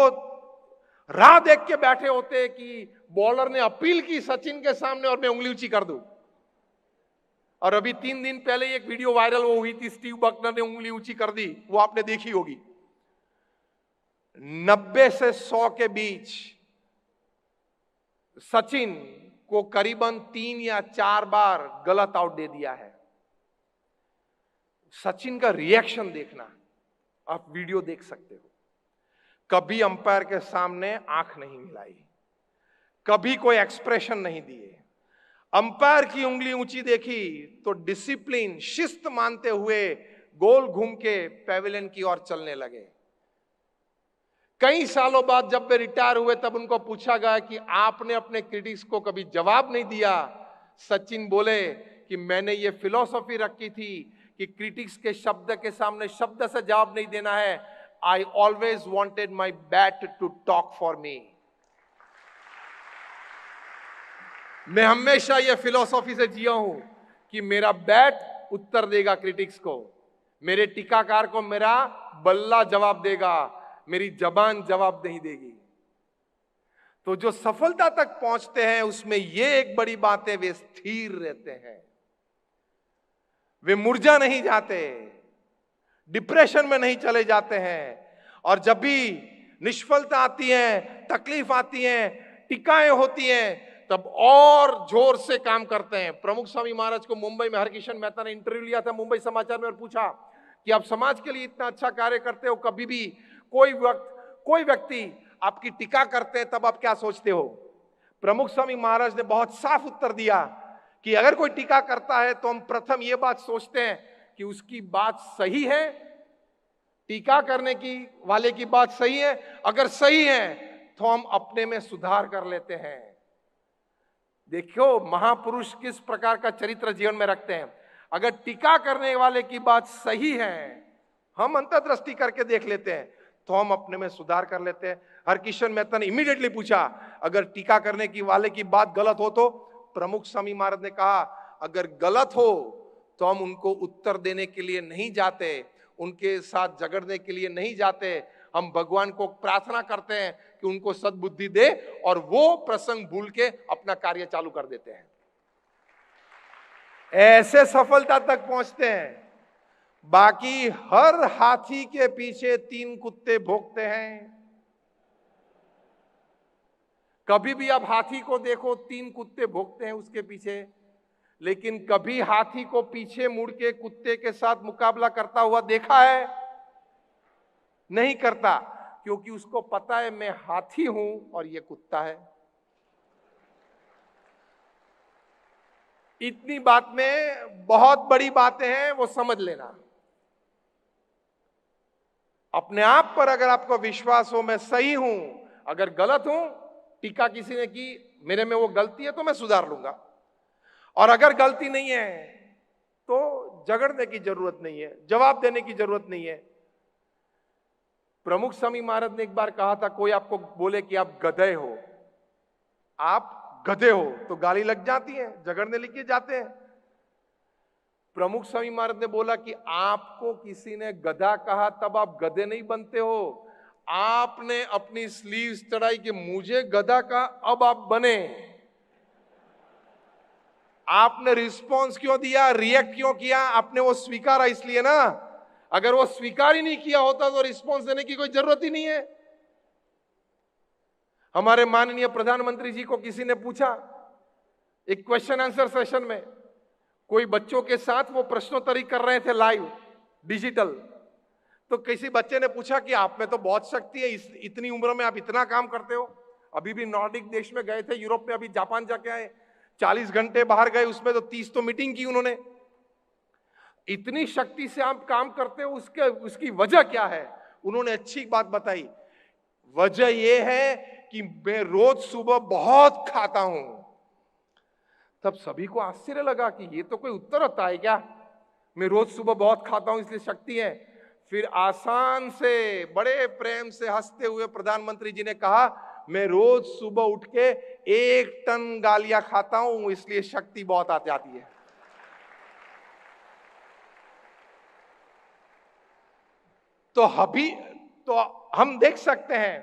Speaker 1: राह देख के बैठे होते कि बॉलर ने अपील की सचिन के सामने और मैं उंगली ऊंची कर दूं। और अभी 3 दिन पहले एक वीडियो वायरल वो हुई थी, स्टीव बकनर ने उंगली ऊंची कर दी, वो आपने देखी होगी। 90 से 100 के बीच सचिन को करीबन 3 या 4 बार गलत आउट दे दिया है। सचिन का रिएक्शन देखना, आप वीडियो देख सकते हो। कभी अंपायर के सामने आंख नहीं मिलाई, कभी कोई एक्सप्रेशन नहीं दिए। अंपायर की उंगली ऊंची देखी तो डिसिप्लिन, शिस्त मानते हुए गोल घूम के पैवेलियन की ओर चलने लगे। कई सालों बाद जब वे रिटायर हुए तब उनको पूछा गया कि आपने अपने क्रिटिक्स को कभी जवाब नहीं दिया। सचिन बोले कि मैंने ये फिलॉसफी रखी थी कि क्रिटिक्स के शब्द के सामने शब्द से जवाब नहीं देना है। I always wanted my bat to talk for me. मैं हमेशा यह फिलॉसफी से जिया हूं कि मेरा बैट उत्तर देगा क्रिटिक्स को, मेरे टीकाकार को मेरा बल्ला जवाब देगा, मेरी जबान जवाब नहीं देगी। तो जो सफलता तक पहुंचते हैं उसमें यह एक बड़ी बात है, वे स्थिर रहते हैं, वे मुरझा नहीं जाते, डिप्रेशन में नहीं चले जाते हैं। और जब भी निष्फलता आती है, तकलीफ आती है, टिकाएं होती हैं, तब और जोर से काम करते हैं। प्रमुख स्वामी महाराज को मुंबई में हरकिशन मेहता ने इंटरव्यू लिया था मुंबई समाचार में और पूछा कि आप समाज के लिए इतना अच्छा कार्य करते हो, कभी भी कोई व्यक्ति आपकी टीका करते हैं तब आप क्या सोचते हो? प्रमुख स्वामी महाराज ने बहुत साफ उत्तर दिया कि अगर कोई टीका करता है तो हम प्रथम यह बात सोचते हैं कि उसकी बात सही है, टीका करने की वाले की बात सही है। अगर सही है तो हम अपने में सुधार कर लेते हैं। देखो महापुरुष किस प्रकार का चरित्र जीवन में रखते हैं। अगर टीका करने वाले की बात सही है, हम अंतर्दृष्टि करके देख लेते हैं, तो हम अपने में सुधार कर लेते हैं। हरकिशन मेहता ने इमीडिएटली पूछा, अगर टीका करने की वाले की बात गलत हो तो? प्रमुख स्वामी महाराज ने कहा, अगर गलत हो तो हम उनको उत्तर देने के लिए नहीं जाते, उनके साथ झगड़ने के लिए नहीं जाते। हम भगवान को प्रार्थना करते हैं कि उनको सद्बुद्धि दे, और वो प्रसंग भूल के अपना कार्य चालू कर देते हैं। ऐसे सफलता तक पहुंचते हैं। बाकी हर हाथी के पीछे 3 कुत्ते भौंकते हैं। कभी भी आप हाथी को देखो, 3 कुत्ते भौंकते हैं उसके पीछे, लेकिन कभी हाथी को पीछे मुड़ के कुत्ते के साथ मुकाबला करता हुआ देखा है? नहीं करता, क्योंकि उसको पता है मैं हाथी हूं और ये कुत्ता है। इतनी बात में बहुत बड़ी बातें हैं, वो समझ लेना। अपने आप पर अगर आपको विश्वास हो मैं सही हूं, अगर गलत हूं, टीका किसी ने की, मेरे में वो गलती है तो मैं सुधार लूंगा, और अगर गलती नहीं है तो झगड़ने की जरूरत नहीं है, जवाब देने की जरूरत नहीं है। प्रमुख स्वामी महाराज ने एक बार कहा था, कोई आपको बोले कि आप गधे हो, आप गधे हो, तो गाली लग जाती है, झगड़ने लेके जाते हैं। प्रमुख स्वामी महाराज ने बोला कि आपको किसी ने गधा कहा तब आप गधे नहीं बनते हो, आपने अपनी स्लीव्स चढ़ाई कि मुझे गधा कहा, अब आप बने। आपने रिस्पॉन्स क्यों दिया, रिएक्ट क्यों किया? आपने वो स्वीकारा इसलिए ना। अगर वो स्वीकार ही नहीं किया होता तो रिस्पॉन्स देने की कोई जरूरत ही नहीं है। हमारे माननीय प्रधानमंत्री जी को किसी ने पूछा एक क्वेश्चन आंसर सेशन में, कोई बच्चों के साथ वो प्रश्नोत्तरी कर रहे थे लाइव डिजिटल, तो किसी बच्चे ने पूछा कि आप में तो बहुत शक्ति है, इतनी उम्र में आप इतना काम करते हो। अभी भी नॉर्डिक देश में गए थे, यूरोप में, अभी जापान जाके आए, 40 घंटे बाहर गए, उसमें तो 30 तो मीटिंग की उन्होंने। इतनी शक्ति से आप काम करते हो, उसकी वजह क्या है? उन्होंने अच्छी बात बताई, वजह यह है कि मैं रोज सुबह बहुत खाता हूं। तब सभी को आश्चर्य लगा कि ये तो कोई उत्तर होता है क्या, मैं रोज सुबह बहुत खाता हूं इसलिए शक्ति है। फिर आसान से बड़े प्रेम से हंसते हुए प्रधानमंत्री जी ने कहा, मैं रोज सुबह उठ के 1 टन गालियां खाता हूं इसलिए शक्ति बहुत आ जाती है। तो हम देख सकते हैं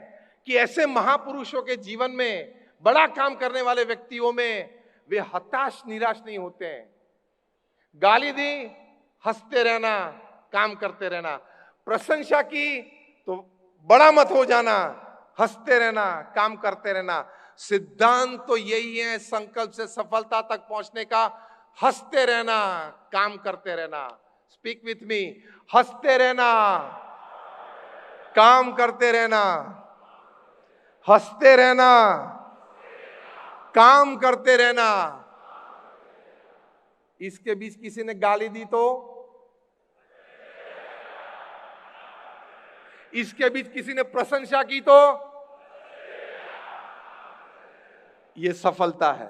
Speaker 1: कि ऐसे महापुरुषों के जीवन में, बड़ा काम करने वाले व्यक्तियों में, वे हताश निराश नहीं होते हैं। गाली दी, हंसते रहना, काम करते रहना। प्रशंसा की तो बड़ा मत हो जाना, हंसते रहना, काम करते रहना। सिद्धांत तो यही है संकल्प से सफलता तक पहुंचने का, हंसते रहना, काम करते रहना। स्पीक विथ मी, हंसते रहना, काम करते रहना, हंसते रहना, काम करते रहना। इसके बीच किसी ने गाली दी तो, इसके बीच किसी ने प्रशंसा की तो, यह सफलता है।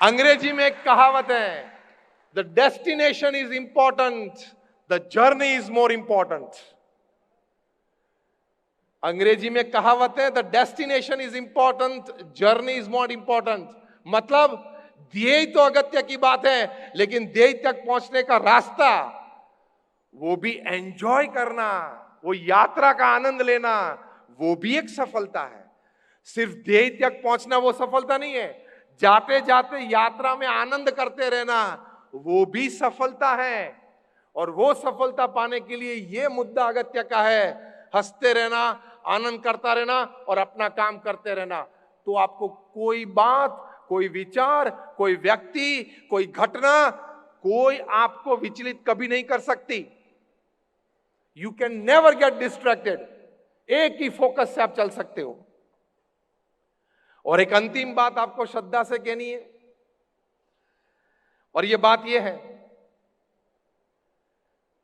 Speaker 1: अंग्रेजी में एक कहावत है, the destination is important, the journey is more important. अंग्रेजी में कहावत है, the destination is important, journey is more important. मतलब ध्येय तो अगत्य की बात है, लेकिन ध्येय तक पहुंचने का रास्ता, वो भी एंजॉय करना, वो यात्रा का आनंद लेना, वो भी एक सफलता है। सिर्फ ध्येय तक पहुंचना वो सफलता नहीं है, जाते जाते यात्रा में आनंद करते रहना वो भी सफलता है। और वो सफलता पाने के लिए ये मुद्दा अगत्य का है, हंसते रहना, आनंद करता रहना और अपना काम करते रहना। तो आपको कोई बात, कोई विचार, कोई व्यक्ति, कोई घटना, कोई आपको विचलित कभी नहीं कर सकती। You can never get distracted. एक ही फोकस से आप चल सकते हो। और एक अंतिम बात आपको श्रद्धा से कहनी है, और यह बात यह है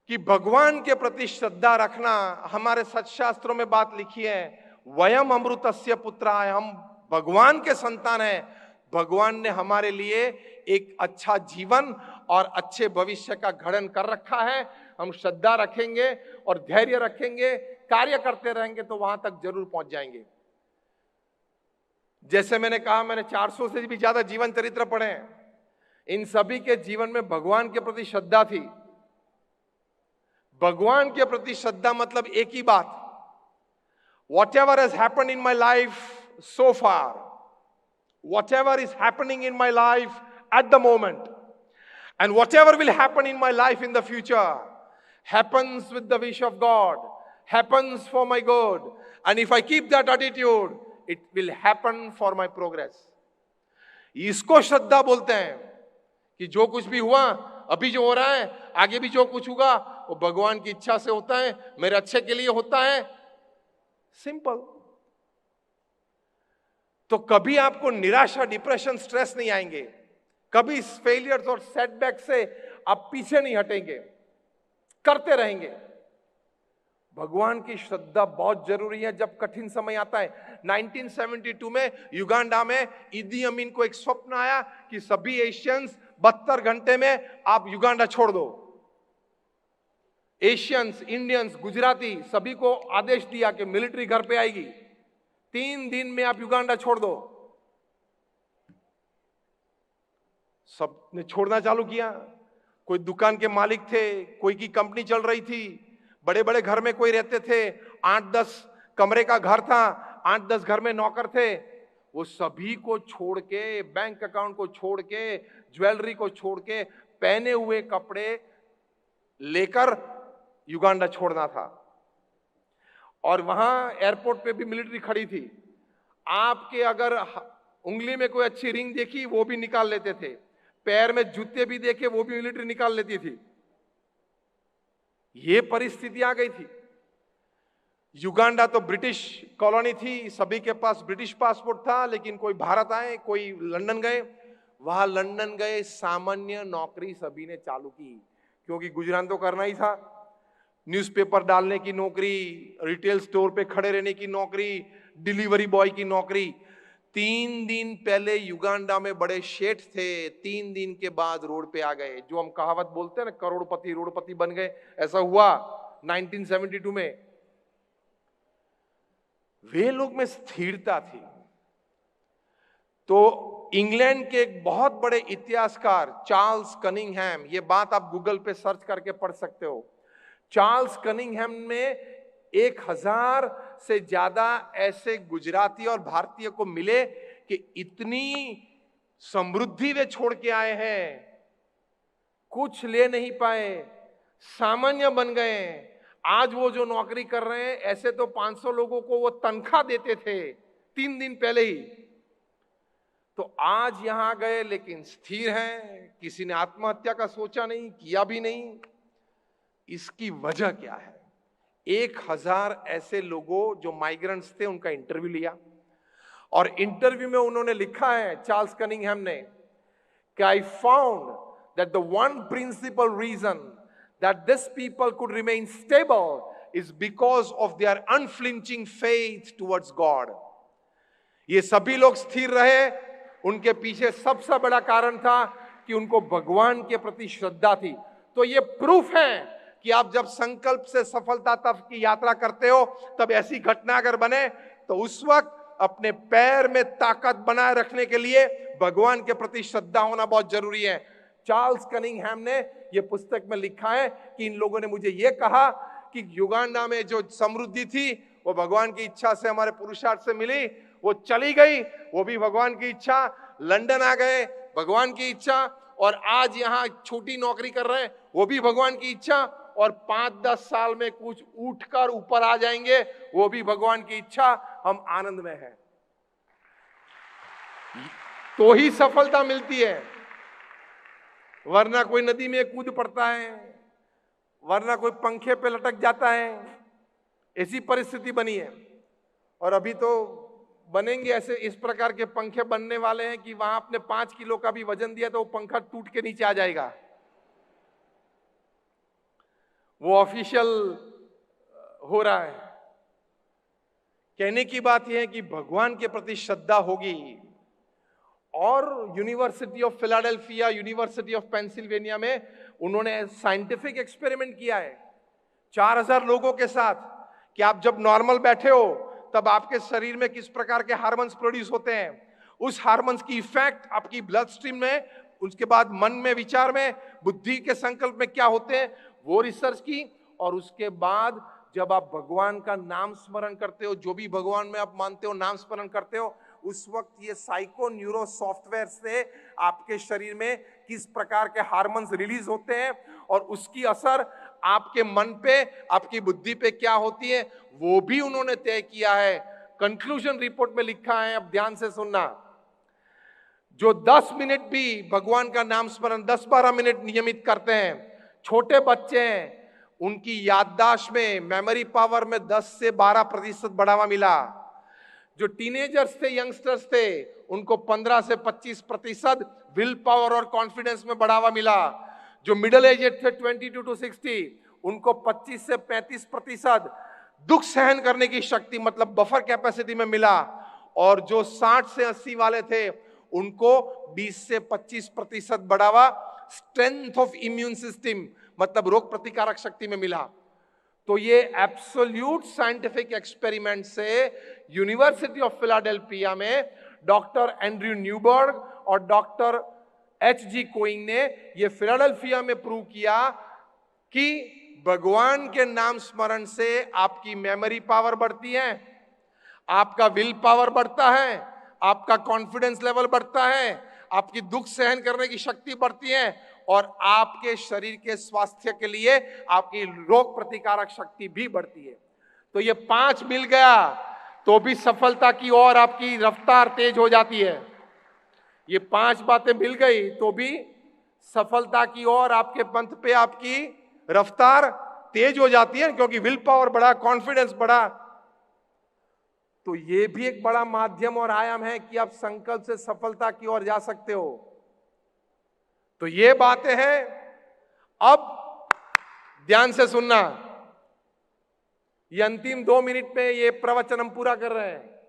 Speaker 1: कि भगवान के प्रति श्रद्धा रखना, हमारे सत्शास्त्रों में बात लिखी है, वयम अमृतस्य पुत्रा है, हम भगवान के संतान हैं। भगवान ने हमारे लिए एक अच्छा जीवन और अच्छे भविष्य का गठन कर रखा है। हम श्रद्धा रखेंगे और धैर्य रखेंगे, कार्य करते रहेंगे तो वहां तक जरूर पहुंच जाएंगे। जैसे मैंने कहा, मैंने 400 से भी ज्यादा जीवन चरित्र पढ़े हैं। इन सभी के जीवन में भगवान के प्रति श्रद्धा थी। भगवान के प्रति श्रद्धा मतलब एक ही बात, whatever has happened in my life so far, whatever is happening in my life at the moment, and whatever will happen in my life in the future, happens with the wish of God, happens for my good, and if I keep that attitude, it will happen for my progress. इसको श्रद्धा बोलते हैं कि जो कुछ भी हुआ, अभी जो हो रहा है, आगे भी जो कुछ होगा, वो भगवान की इच्छा से होता है, मेरे अच्छे के लिए होता है। सिंपल। तो कभी आपको निराशा, डिप्रेशन, स्ट्रेस नहीं आएंगे, कभी फेलियर्स और सेटबैक से आप पीछे नहीं हटेंगे, करते रहेंगे। भगवान की श्रद्धा बहुत जरूरी है जब कठिन समय आता है। 1972 में युगांडा में इदी अमीन को एक स्वप्न आया कि सभी एशियंस 72 घंटे में आप युगांडा छोड़ दो। एशियंस, इंडियंस, गुजराती सभी को आदेश दिया कि मिलिट्री घर पे आएगी, 3 दिन में आप युगांडा छोड़ दो। सबने छोड़ना चालू किया। कोई दुकान के मालिक थे, कोई की कंपनी चल रही थी, बड़े बड़े घर में कोई रहते थे, 8-10 कमरे का घर था, 8-10 घर में नौकर थे, वो सभी को छोड़ के, बैंक अकाउंट को छोड़ के, ज्वेलरी को छोड़ के, पहने हुए कपड़े लेकर युगांडा छोड़ना था। और वहां एयरपोर्ट पे भी मिलिट्री खड़ी थी। आपके अगर उंगली में कोई अच्छी रिंग देखी वो भी निकाल लेते थे, पैर में जूते भी देखे वो भी मिलिट्री निकाल लेती थी। ये परिस्थिति आ गई थी। युगांडा तो ब्रिटिश कॉलोनी थी, सभी के पास ब्रिटिश पासपोर्ट था, लेकिन कोई भारत आए, कोई लंदन गए। वहां लंदन गए, सामान्य नौकरी सभी ने चालू की, क्योंकि गुजरान तो करना ही था। न्यूज़पेपर डालने की नौकरी, रिटेल स्टोर पे खड़े रहने की नौकरी, डिलीवरी बॉय की नौकरी। 3 दिन पहले युगांडा में बड़े शेठ थे, 3 दिन के बाद रोड पे आ गए। जो हम कहावत बोलते हैं ना, करोड़पति रोडपति बन गए, ऐसा हुआ 1972 में। वे लोग में स्थिरता थी। तो इंग्लैंड के एक बहुत बड़े इतिहासकार चार्ल्स कनिंघम, ये बात आप गूगल पे सर्च करके पढ़ सकते हो। चार्ल्स कनिंघम में 1000 से ज्यादा ऐसे गुजराती और भारतीय को मिले कि इतनी समृद्धि वे छोड़ के आए हैं, कुछ ले नहीं पाए, सामान्य बन गए। आज वो जो नौकरी कर रहे हैं, ऐसे तो 500 लोगों को वो तनख्वाह देते थे 3 दिन पहले ही। तो आज यहां गए लेकिन स्थिर हैं, किसी ने आत्महत्या का सोचा नहीं, किया भी नहीं। इसकी वजह क्या है? 1000 ऐसे लोगों जो माइग्रेंट्स थे, उनका इंटरव्यू लिया, और इंटरव्यू में उन्होंने लिखा है, चार्ल्स कनिंघम ने, कि I found that the one principal reason that this people could remain stable is because of their unflinching faith towards God. ये सभी लोग स्थिर रहे, उनके पीछे सबसे बड़ा कारण था कि उनको भगवान के प्रति श्रद्धा थी। तो ये प्रूफ है कि आप जब संकल्प से सफलता तक की यात्रा करते हो, तब ऐसी घटना अगर बने तो उस वक्त अपने पैर में ताकत बनाए रखने के लिए भगवान के प्रति श्रद्धा होना बहुत जरूरी है। चार्ल्स कनिंघम ने यह पुस्तक में लिखा है कि इन लोगों ने मुझे यह कहा कि युगांडा में जो समृद्धि थी वो भगवान की इच्छा से, हमारे पुरुषार्थ से मिली, वो चली गई, वो भी भगवान की इच्छा। लंदन आ गए, भगवान की इच्छा, और आज यहां छोटी नौकरी कर रहे हैं, वो भी भगवान की इच्छा, और 5-10 साल में कुछ उठकर ऊपर आ जाएंगे, वो भी भगवान की इच्छा। हम आनंद में हैं, तो ही सफलता मिलती है, वरना कोई नदी में कूद पड़ता है, वरना कोई पंखे पे लटक जाता है। ऐसी परिस्थिति बनी है। और अभी तो बनेंगे ऐसे, इस प्रकार के पंखे बनने वाले हैं कि वहां आपने 5 किलो का भी वजन दिया तो वो पंखा टूट के नीचे आ जाएगा। वो ऑफिशियल हो रहा है। कहने की बात यह है कि भगवान के प्रति श्रद्धा होगी। और university of Philadelphia, university of Pennsylvania में उन्होंने साइंटिफिक एक्सपेरिमेंट किया है 4000 लोगों के साथ कि आप जब नॉर्मल बैठे हो तब आपके शरीर में किस प्रकार के हार्मोन्स प्रोड्यूस होते हैं, उस हार्मोन्स की इफेक्ट आपकी ब्लड स्ट्रीम में, उसके बाद मन में, विचार में, बुद्धि के संकल्प में क्या होते हैं, वो रिसर्च की। और उसके बाद जब आप भगवान का नाम स्मरण करते हो, जो भी भगवान में आप मानते हो, नाम स्मरण करते हो, उस वक्त ये साइको न्यूरो सॉफ्टवेयर से आपके शरीर में किस प्रकार के हार्मोन्स रिलीज होते हैं और उसकी असर आपके मन पे, आपकी बुद्धि पे क्या होती है, वो भी उन्होंने तय किया है। कंक्लूजन रिपोर्ट में लिखा है, अब ध्यान से सुनना, जो 10 मिनट भी भगवान का नाम स्मरण 10-12 मिनट नियमित करते हैं, छोटे बच्चे हैं, उनकी याददाश्त में, मेमोरी पावर में 10 से 12% बढ़ावा मिला। जो टीनेजर्स थे, यंगस्टर्स थे, उनको 15 से 25% विल पावर और कॉन्फिडेंस में बढ़ावा मिला। जो मिडिल एजेड थे 22 to 60, उनको 25 से 35% दुख सहन करने की शक्ति, मतलब बफर कैपेसिटी में मिला। और जो 60 से 80 वाले थे, उनको 20 से 25% बढ़ावा स्ट्रेंथ ऑफ इम्यून सिस्टम, मतलब रोग प्रतिकारक शक्ति में मिला। तो ये एब्सोल्यूट साइंटिफिक एक्सपेरिमेंट से यूनिवर्सिटी ऑफ फिलाडेल्फिया में डॉक्टर एंड्रयू न्यूबर्ग और डॉक्टर H.G. कोइंग ने ये फिलाडेल्फिया में प्रूव किया कि भगवान के नाम स्मरण से आपकी मेमोरी पावर बढ़ती है, आपका विल पावर बढ़ता है, आपका कॉन्फिडेंस लेवल बढ़ता है, आपकी दुख सहन करने की शक्ति बढ़ती है और आपके शरीर के स्वास्थ्य के लिए आपकी रोग प्रतिकारक शक्ति भी बढ़ती है। तो ये 5 मिल गया तो भी सफलता की ओर आपकी रफ्तार तेज हो जाती है। ये 5 बातें मिल गई तो भी सफलता की ओर आपके पंथ पे आपकी रफ्तार तेज हो जाती है, क्योंकि विल पावर बढ़ा, कॉन्फिडेंस बढ़ा। तो ये भी एक बड़ा माध्यम और आयाम है कि आप संकल्प से सफलता की ओर जा सकते हो। तो ये बातें हैं। अब ध्यान से सुनना, ये अंतिम 2 मिनट में ये प्रवचन हम पूरा कर रहे हैं।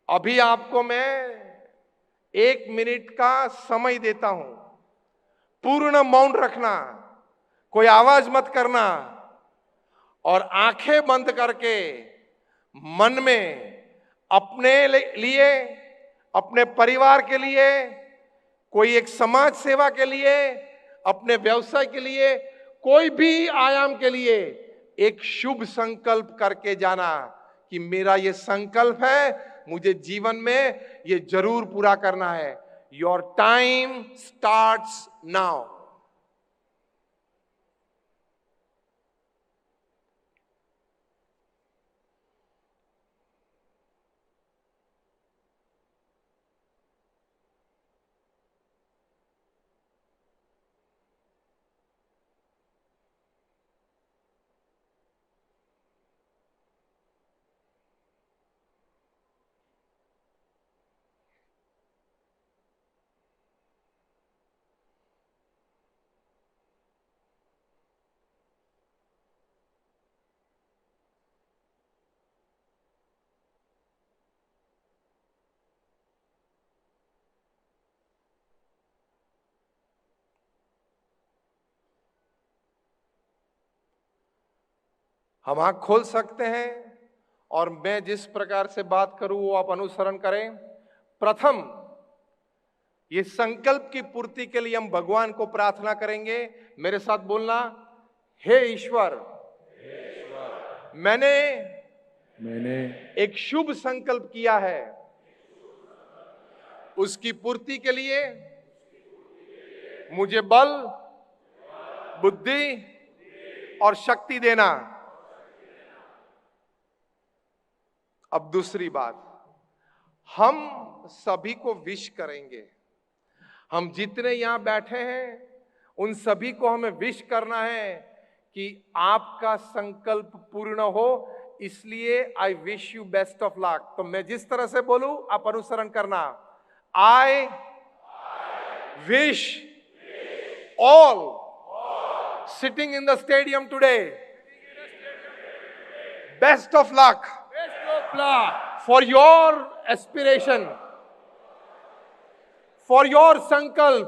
Speaker 1: अभी आपको मैं 1 मिनट का समय देता हूं, पूर्ण मौन रखना, कोई आवाज मत करना और आंखें बंद करके मन में अपने लिए, अपने परिवार के लिए, कोई एक समाज सेवा के लिए, अपने व्यवसाय के लिए, कोई भी आयाम के लिए एक शुभ संकल्प करके जाना कि मेरा ये संकल्प है, मुझे जीवन में ये जरूर पूरा करना है। Your time starts now. हम आंख खोल सकते हैं और मैं जिस प्रकार से बात करूं वो आप अनुसरण करें। प्रथम, ये संकल्प की पूर्ति के लिए हम भगवान को प्रार्थना करेंगे। मेरे साथ बोलना, हे ईश्वर, मैंने एक शुभ संकल्प किया है, उसकी पूर्ति के लिए मुझे बल, बुद्धि और शक्ति देना। अब दूसरी बात, हम सभी को विश करेंगे। हम जितने यहां बैठे हैं उन सभी को हमें विश करना है कि आपका संकल्प पूर्ण हो, इसलिए I wish you best of luck. तो मैं जिस तरह से बोलूं आप अनुसरण करना। I wish all sitting in the stadium today best of luck for your aspiration, for your संकल्प।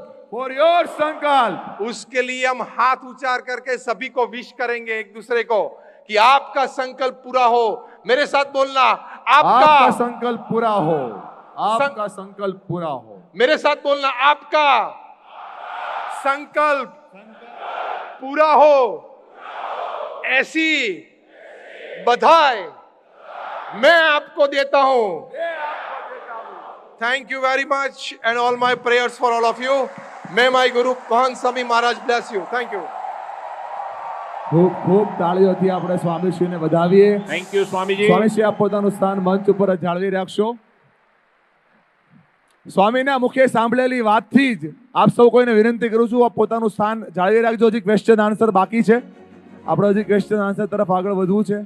Speaker 1: उसके लिए हम हाथ उचार करके सभी को विश करेंगे एक दूसरे को कि आपका संकल्प पूरा हो। मेरे साथ बोलना, आपका
Speaker 2: संकल्प पूरा हो, आपका संकल्प पूरा हो।
Speaker 1: मेरे साथ बोलना, आपका संकल्प पूरा हो। ऐसी बधाई मैं आपको देता हूं। Thank you very much and all my prayers for all of you. May my guru Mahant Swami Maharaj bless you. Thank you.
Speaker 2: ખૂબ ખૂબ તાળીઓથી આપણે સ્વામીશ્રીને વધાવીએ।
Speaker 3: Thank you Swamiji.
Speaker 2: સ્વામીશ્રી આપ પોતાનું સ્થાન મંચ ઉપર જ જાળવી રાખશો। સ્વામીના મુખે સાંભળેલી વાતથી જ આપ સૌ કોઈને વિનંતી કરું છું, આપ પોતાનું સ્થાન જાળવી રાખજો। હજી ક્વેશ્ચન આન્સર બાકી છે, આપણે હજી ક્વેશ્ચન આન્સર તરફ આગળ વધવું છે।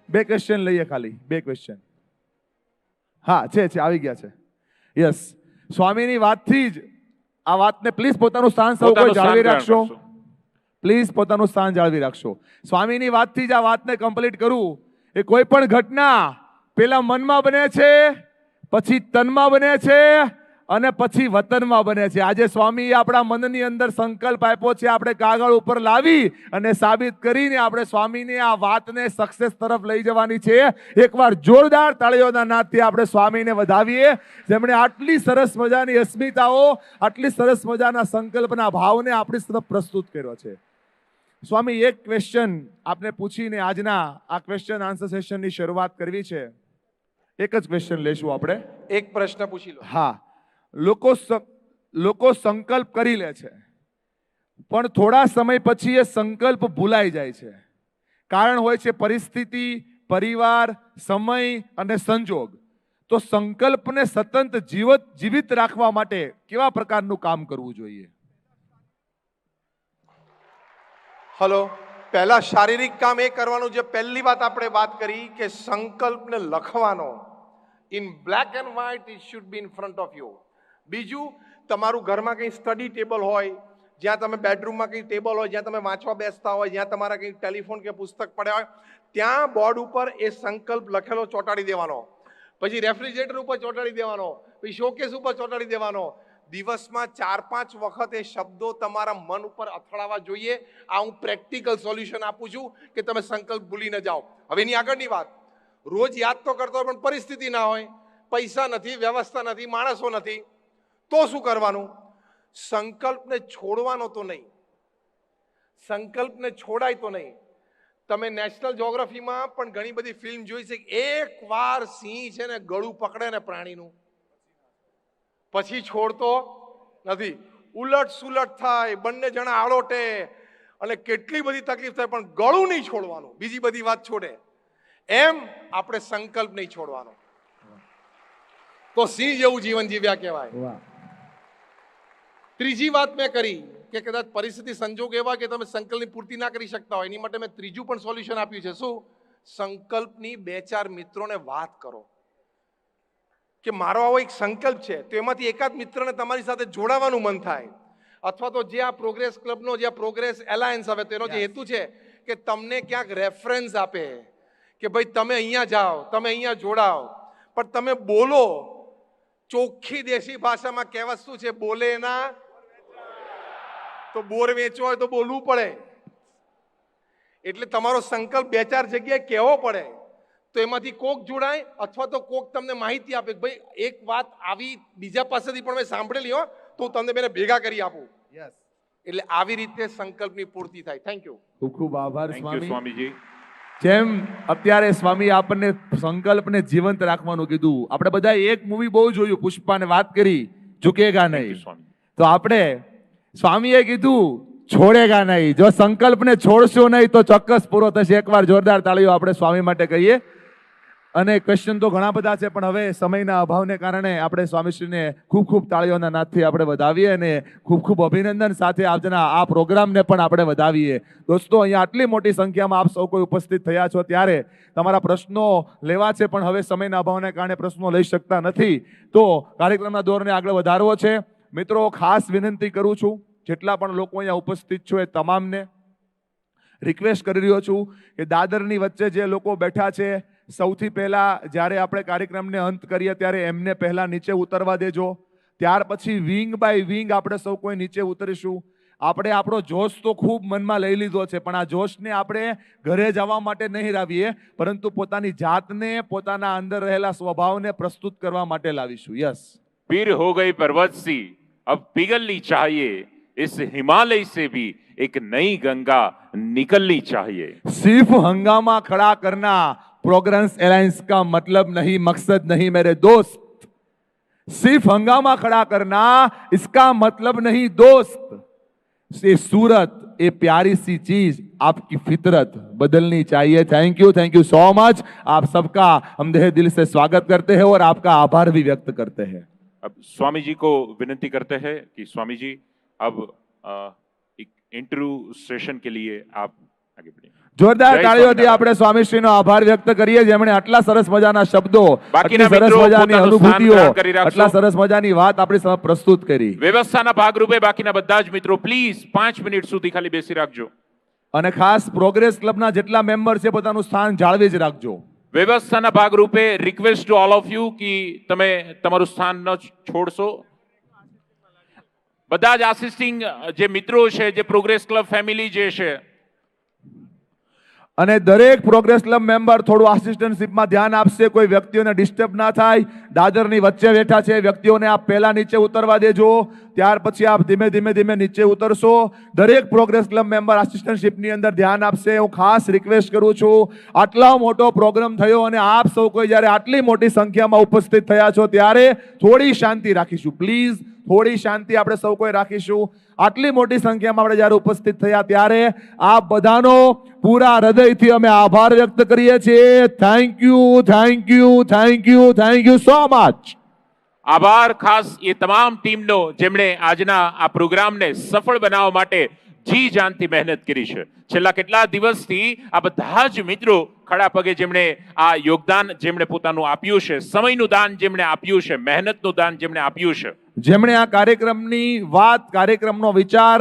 Speaker 2: બે ક્વેશ્ચન લઈએ, ખાલી બે ક્વેશ્ચન। હા છે આવી ગયા છે। યસ, સ્વામીની વાતથી જ આ વાતને પ્લીઝ પોતાનું સ્થાન સૌ કોઈ જાળવી રાખશો। પ્લીઝ પોતાનું સ્થાન જાળવી રાખશો। સ્વામીની વાતથી જ આ વાતને કમ્પ્લીટ કરું। એ કોઈ પણ ઘટના પેલા મનમાં બને છે, પછી તનમાં બને છે અને પછી વતનમાં બને છે। આજે સ્વામીએ આપણા મનની અંદર સંકલ્પ આપ્યો છે, આપણે કાગળ ઉપર લાવી અને સાબિત કરીને આપણે સ્વામીને આ વાતને સક્સેસ તરફ લઈ જવાની છે। એકવાર જોરદાર તાળીઓના નાદથી આપણે સ્વામીને વધાવીએ, જેમણે આટલી સરસ મજાની અસ્મિતાઓ, આટલી સરસ મજાના સંકલ્પના ભાવને આપણી તરફ પ્રસ્તુત કર્યો છે। સ્વામી, એક ક્વેશ્ચન આપને પૂછીને આજના આ ક્વેશ્ચન આન્સર સેશનની શરૂઆત કરવી છે। એક જ ક્વેશ્ચન લેશું આપણે।
Speaker 1: એક પ્રશ્ન પૂછી લો।
Speaker 2: હા, લોકો સંકલ્પ કરી લે છે, પણ થોડા સમય પછી એ સંકલ્પ ભૂલાઈ જાય છે। કારણ હોય છે પરિસ્થિતિ, પરિવાર, સમય અને સંજોગ। તો સંકલ્પને સતત જીવિત રાખવા માટે કેવા પ્રકારનું કામ કરવું જોઈએ?
Speaker 1: હલો, પહેલા શારીરિક કામ એ કરવાનું જે પહેલી વાત આપણે વાત કરી કે સંકલ્પને લખવાનો in black and white, it should be in front of you. બીજું, તમારું ઘરમાં કંઈ સ્ટડી ટેબલ હોય, જ્યાં તમે બેડરૂમમાં કંઈ ટેબલ હોય, જ્યાં તમે વાંચવા બેસતા હોય, જ્યાં તમારા કંઈ ટેલિફોન કે પુસ્તક પડ્યા હોય, ત્યાં બોર્ડ ઉપર એ સંકલ્પ લખેલો ચોંટાડી દેવાનો। પછી રેફ્રિજરેટર ઉપર ચોંટાડી દેવાનો, પછી શોકેસ ઉપર ચોંટાડી દેવાનો। દિવસમાં 4-5 વખત એ શબ્દો તમારા મન ઉપર અથડાવા જોઈએ। આ હું પ્રેક્ટિકલ સોલ્યુશન આપું છું કે તમે સંકલ્પ ભૂલી ન જાઓ। હવે એની આગળની વાત, રોજ યાદ તો કરતો હોય પણ પરિસ્થિતિ ના હોય, પૈસા નથી, વ્યવસ્થા નથી, માણસો નથી, તો શું કરવાનું? સંકલ્પને છોડવાનો તો નહીં, સંકલ્પને છોડાય તો નહીં। તમે નેશનલ જ્યોગ્રાફીમાં પણ ઘણી બધી ફિલ્મ જોઈ છે, એક વાર સિંહ છે ને ગળું પકડે ને પ્રાણીનું, પછી છોડતો નથી। ઉલટ સુલટ થાય, બંને જણા આળોટે અને કેટલી બધી તકલીફ થાય, પણ ગળું નહીં છોડવાનું, બીજી બધી વાત છોડે। એમ આપણે સંકલ્પ નહીં છોડવાનો, તો સિંહ જેવું જીવન જીવ્યા કહેવાય। ત્રીજી વાત મેં કરી કે કદાચ પરિસ્થિતિ સંજોગ એવા કે તમે સંકલ્પની પૂર્તિ ના કરી શકતા હોય, એની માટે મેં ત્રીજું પણ સોલ્યુશન આપ્યું છે। શું? સંકલ્પની 2-4 મિત્રોને વાત કરો કે મારો આવો એક સંકલ્પ છે, તો એમાંથી એકાદ મિત્રને તમારી સાથે જોડાવાનું મન થાય। અથવા તો જે આ પ્રોગ્રેસ ક્લબનો, જે આ પ્રોગ્રેસ એલાયન્સ આવે, તેનો જે હેતુ છે કે તમને ક્યાંક રેફરન્સ આપે કે ભાઈ તમે અહીંયા જાઓ, તમે અહીંયા જોડાઓ। પણ તમે બોલો, ચોખ્ખી દેશી ભાષામાં કહેવત શું છે? બોલે ના તો બોર વેચવો હોય તો બોલવું પડે। એટલે તમારો સંકલ્પ 2-4 જગ્યાએ કહેવો પડે, તો એમાંથી કોક જોડાય અથવા તો કોક તમને માહિતી આપે કે ભાઈ એક વાત આવી બીજા પાસેથી પણ મેં સાંભળેલી હો, તો હું તમને બેને ભેગા કરી આપું। એટલે આવી રીતે સંકલ્પની પૂર્તિ થાય। Thank you.
Speaker 2: ખૂબ ખૂબ આભાર
Speaker 3: સ્વામીજી।
Speaker 2: જેમ અત્યારે સ્વામી આપણને સંકલ્પને જીવંત રાખવાનું કીધું, આપણે બધા એક મૂવી બહુ જોયું, પુષ્પાને વાત કરી, ઝુકેગા નહીં। તો આપણે સ્વામીએ કીધું છોડેગા નહીં। જો સંકલ્પને છોડશો નહીં તો ચોક્કસ પૂરો થશે। એકવાર જોરદાર તાળીઓ આપણે સ્વામી માટે કહીએ। અને ક્વેશ્ચન તો ઘણા બધા છે, પણ હવે સમયના અભાવને કારણે આપણે સ્વામીશ્રીને ખૂબ ખૂબ તાળીઓના નાદથી આપણે વધાવીએ અને ખૂબ ખૂબ અભિનંદન સાથે આજના આ પ્રોગ્રામને પણ આપણે વધાવીએ. દોસ્તો, અહીંયા આટલી મોટી સંખ્યામાં આપ સૌ કોઈ ઉપસ્થિત થયા છો ત્યારે તમારા પ્રશ્નો લેવા છે, પણ હવે સમયના અભાવને કારણે પ્રશ્નો લઈ શકતા નથી, તો કાર્યક્રમના દોરને આગળ વધારવો છે. મિત્રો, ખાસ વિનંતી કરું છું, જેટલા પણ લોકો અહીંયા ઉપસ્થિત છો એ તમામને રિક્વેસ્ટ કરી રહ્યો છું કે દાદરની વચ્ચે જે લોકો બેઠા છે, સૌથી પહેલા જ્યારે આપણે કાર્યક્રમને અંત કરીએ ત્યારે એમને પહેલા નીચે ઉતરવા દેજો. ત્યાર પછી વિંગ બાય વિંગ આપણે સૌ કોઈ નીચે ઉતરીશું. આપણે આપણો જોશ તો ખૂબ મનમાં લઈ લીધો છે, પણ આ જોશને આપણે ઘરે જવા માટે નહીં લાવીએ, પરંતુ પોતાની જાતને, પોતાના અંદર રહેલા સ્વભાવને પ્રસ્તુત કરવા માટે લાવીશું. યસ,
Speaker 3: पीर हो गई पर्वत सी अब पिघलनी चाहिए, इस हिमालय से भी एक नई गंगा निकलनी चाहिए.
Speaker 2: सिर्फ हंगामा खड़ा करना प्रोग्रेस अलायंस का मतलब नहीं, मकसद नहीं मेरे दोस्त. सिर्फ हंगामा खड़ा करना इसका मतलब नहीं दोस्त. ये सूरत, ये प्यारी सी चीज, आपकी फितरत बदलनी चाहिए. Thank you so much. आप सबका हम तहे दिल से स्वागत करते हैं और आपका आभार भी व्यक्त करते हैं.
Speaker 3: अब स्वामी जी को विनती करते हैं कि स्वामी जी अब एक इंटरव्यू सेशन के लिए आप आगे बढ़िए.
Speaker 2: જોરદાર તાળીઓથી આપણે સ્વામીશ્રીનો આભાર વ્યક્ત કરીએ, જેમણે આટલા સરસ મજાના શબ્દો, આટલી સરસ મજાની અનુભૂતિઓ, આટલા સરસ મજાની વાત આપણી સામે પ્રસ્તુત કરી.
Speaker 3: વ્યવસ્થાના ભાગરૂપે બાકીના બધા જ મિત્રો પ્લીઝ 5 મિનિટ સુધી ખાલી બેસી રાખજો.
Speaker 2: અને ખાસ પ્રોગ્રેસ ક્લબના જેટલા મેમ્બર છે પોતાનું સ્થાન જાળવી જ રાખજો.
Speaker 3: વ્યવસ્થાના ભાગરૂપે request to all of you કે તમે તમારું સ્થાન ન છોડશો. બધા જ આસિસ્ટિંગ જે મિત્રો છે, જે પ્રોગ્રેસ ક્લબ ફેમિલી જે છે,
Speaker 2: અને દરેક પ્રોગ્રેસ ક્લબ મેમ્બર થોડું આસિસ્ટન્ટશીપમાં ધ્યાન આપશે, કોઈ વ્યક્તિઓને ડિસ્ટર્બ ના થાય. દાદરની વચ્ચે બેઠા છે વ્યક્તિઓને આપ પહેલા નીચે ઉતરવા દેજો, ત્યાર પછી આપ ધીમે ધીમે નીચે ઉતરશો. દરેક પ્રોગ્રેસ ક્લબ મેમ્બર આસિસ્ટન્ટશીપની અંદર ધ્યાન આપશે. હું ખાસ રિક્વેસ્ટ કરું છું, આટલા મોટો પ્રોગ્રામ થયો અને આપ સૌ કોઈ જ્યારે આટલી મોટી સંખ્યામાં ઉપસ્થિત થયા છો ત્યારે થોડી શાંતિ રાખીશું. પ્લીઝ, થોડી શાંતિ આપણે સૌ કોઈ રાખીશું. આટલી મોટી સંખ્યામાં આપણે જ્યારે ઉપસ્થિત થયા ત્યારે આપ બધાનો પૂરા હૃદયથી અમે આભાર વ્યક્ત કરીએ છીએ. Thank you so much.
Speaker 3: આભાર ખાસ એ તમામ ટીમનો જેમણે આજના આ પ્રોગ્રામને સફળ બનાવવા માટે જી જાનથી મહેનત કરી છે. છેલ્લા કેટલા દિવસથી આ બધા જ મિત્રો ખડા પગે જેમણે આ યોગદાન જેમણે પોતાનું આપ્યું છે, સમયનું દાન જેમણે આપ્યું છે, મહેનતનું દાન જેમણે આપ્યું છે,
Speaker 2: જેમણે આ કાર્યક્રમની વાત, કાર્યક્રમનો વિચાર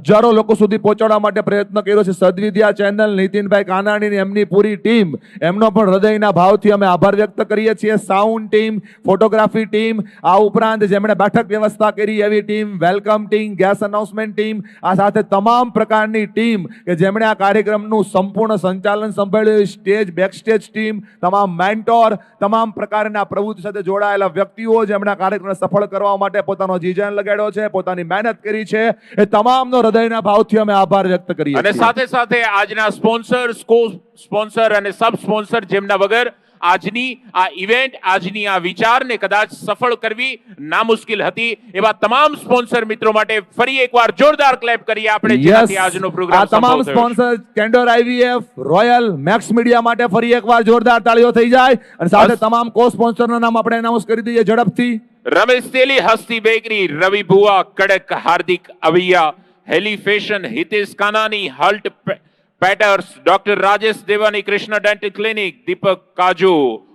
Speaker 2: હજારો લોકો સુધી પહોંચાડવા માટે પ્રયત્ન કર્યો છે. સદવિદ્યા ચેનલ, નીતિનભાઈ કાનાણી, એમની પૂરી ટીમ, એમનો પણ હૃદયના ભાવથી અમે આભાર વ્યક્ત કરીએ છીએ. સાઉન્ડ ટીમ, ફોટોગ્રાફી ટીમ, આ ઉપરાંત જેમણે બેઠક વ્યવસ્થા કરી એવી team, welcome team, gas announcement team, આ સાથે તમામ પ્રકારની ટીમ કે જેમણે આ કાર્યક્રમનું સંપૂર્ણ સંચાલન સંભાળ્યું, સ્ટેજ, બેકસ્ટેજ ટીમ, તમામ મેન્ટોર, તમામ પ્રકારના પ્રવૃત્તિ સાથે જોડાયેલા વ્યક્તિઓ જેમણે કાર્યક્રમને સફળ કરવા માટે પોતાનો જીજાન લગાડ્યો છે, પોતાની મહેનત કરી છે, એ તમામનો હૃદયના ભાવથી અમે આભાર વ્યક્ત કરીએ છીએ.
Speaker 3: અને સાથે સાથે આજના સ્પોન્સર, કો સ્પોન્સર અને સબ સ્પોન્સર જેમના વગર આજની આ ઇવેન્ટ, આજની આ વિચારને કદાચ સફળ કરવી નામુશ્કેલ હતી, એવા તમામ સ્પોન્સર મિત્રો માટે ફરી એકવાર જોરદાર ક્લેપ કરીએ આપણે, જેનાથી આજનો પ્રોગ્રામ
Speaker 2: સફળ થયો. તમામ sponsor Candor IVF, Royal, Max Media માટે ફરી એકવાર જોરદાર તાળીઓ થઈ જાય. અને સાથે તમામ કો સ્પોન્સરનું નામ આપણે એનાઉન્સ કરી દઈએ ઝડપથી.
Speaker 3: રમેશ તેલી, હસ્તી બેકરી, રવિ ભુવા, કડક, હાર્દિક અવૈયા, હેલી ફેશન, હિતેશ કાનાની, હલ્ટ પેટર્સ, doctor Rajesh Devani, Krishna dental clinic, Deepak Kaju,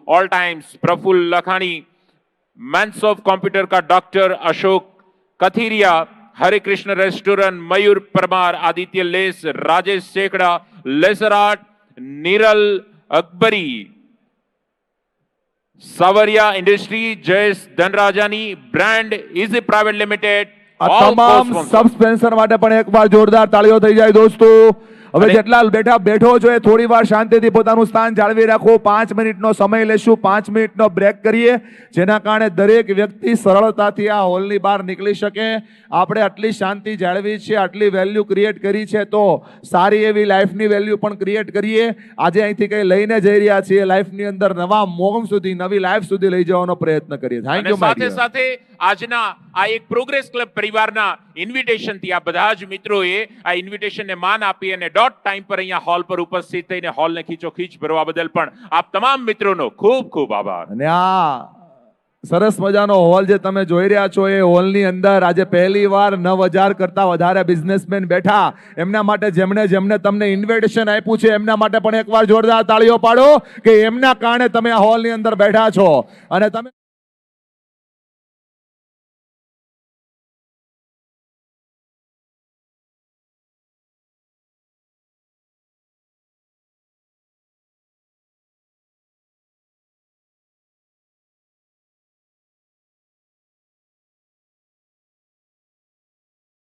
Speaker 3: all times, Praful Lakhani, मैंस ऑफ कंप्यूटर का doctor Ashok Kathiriya, Hare Krishna restaurant, Mayur Parmar, Aditya lace, Rajesh Shekhada, laser art, Niral Akbari, Sawariya industry, Jayesh Dhanrajani, brand is private limited,
Speaker 2: તમામ સબ સ્પોન્સર માટે પણ એકવાર જોરદાર તાળીઓ થઈ જાય દોસ્તો. હવે જેટલા બેઠો છો એ થોડી વાર શાંતિથી પોતાનું સ્થાન જાળવી રાખો. 5 મિનિટનો સમય લેશું, 5 મિનિટનો બ્રેક કરીએ, જેના કારણે દરેક વ્યક્તિ સરળતાથી આ હોલની બહાર નીકળી શકે. આપણે આટલી શાંતિ જાળવી છે, આટલી વેલ્યુ ક્રિએટ કરી છે, તો સારી એવી લાઈફની વેલ્યુ પણ ક્રિએટ કરીએ. આજે અહીંથી કંઈ લઈને જઈ રહ્યા છીએ, લાઈફની અંદર નવા મોમ સુધી, નવી લાઈફ સુધી લઈ જવાનો પ્રયત્ન કરીએ. Thank you.
Speaker 3: સાથે સાથે આજના આ એક પ્રોગ્રેસ ક્લબ પરિવારના ઇન્વિટેશનથી આ બધા જ મિત્રોએ આ ઇન્વિટેશનને માન આપી અને ડોટ ટાઈમ પર અહીંયા હોલ પર ઉપસ્થિત થઈને હોલને ખીચોખીચ ભરવા બદલ પણ આપ તમામ મિત્રોનો ખૂબ ખૂબ આભાર.
Speaker 2: અને આ સરસ મજાનો હોલ જે તમે જોઈ રહ્યા છો એ હોલની અંદર આજે પહેલી વાર 9,000 કરતા વધારે બિઝનેસમેન બેઠા. એમના માટે જેમણે તમને ઇન્વિટેશન આપ્યું છે એમના માટે પણ એકવાર જોરદાર તાળીઓ પાડો કે એમના કારણે તમે આ હોલની અંદર બેઠા છો. અને તમે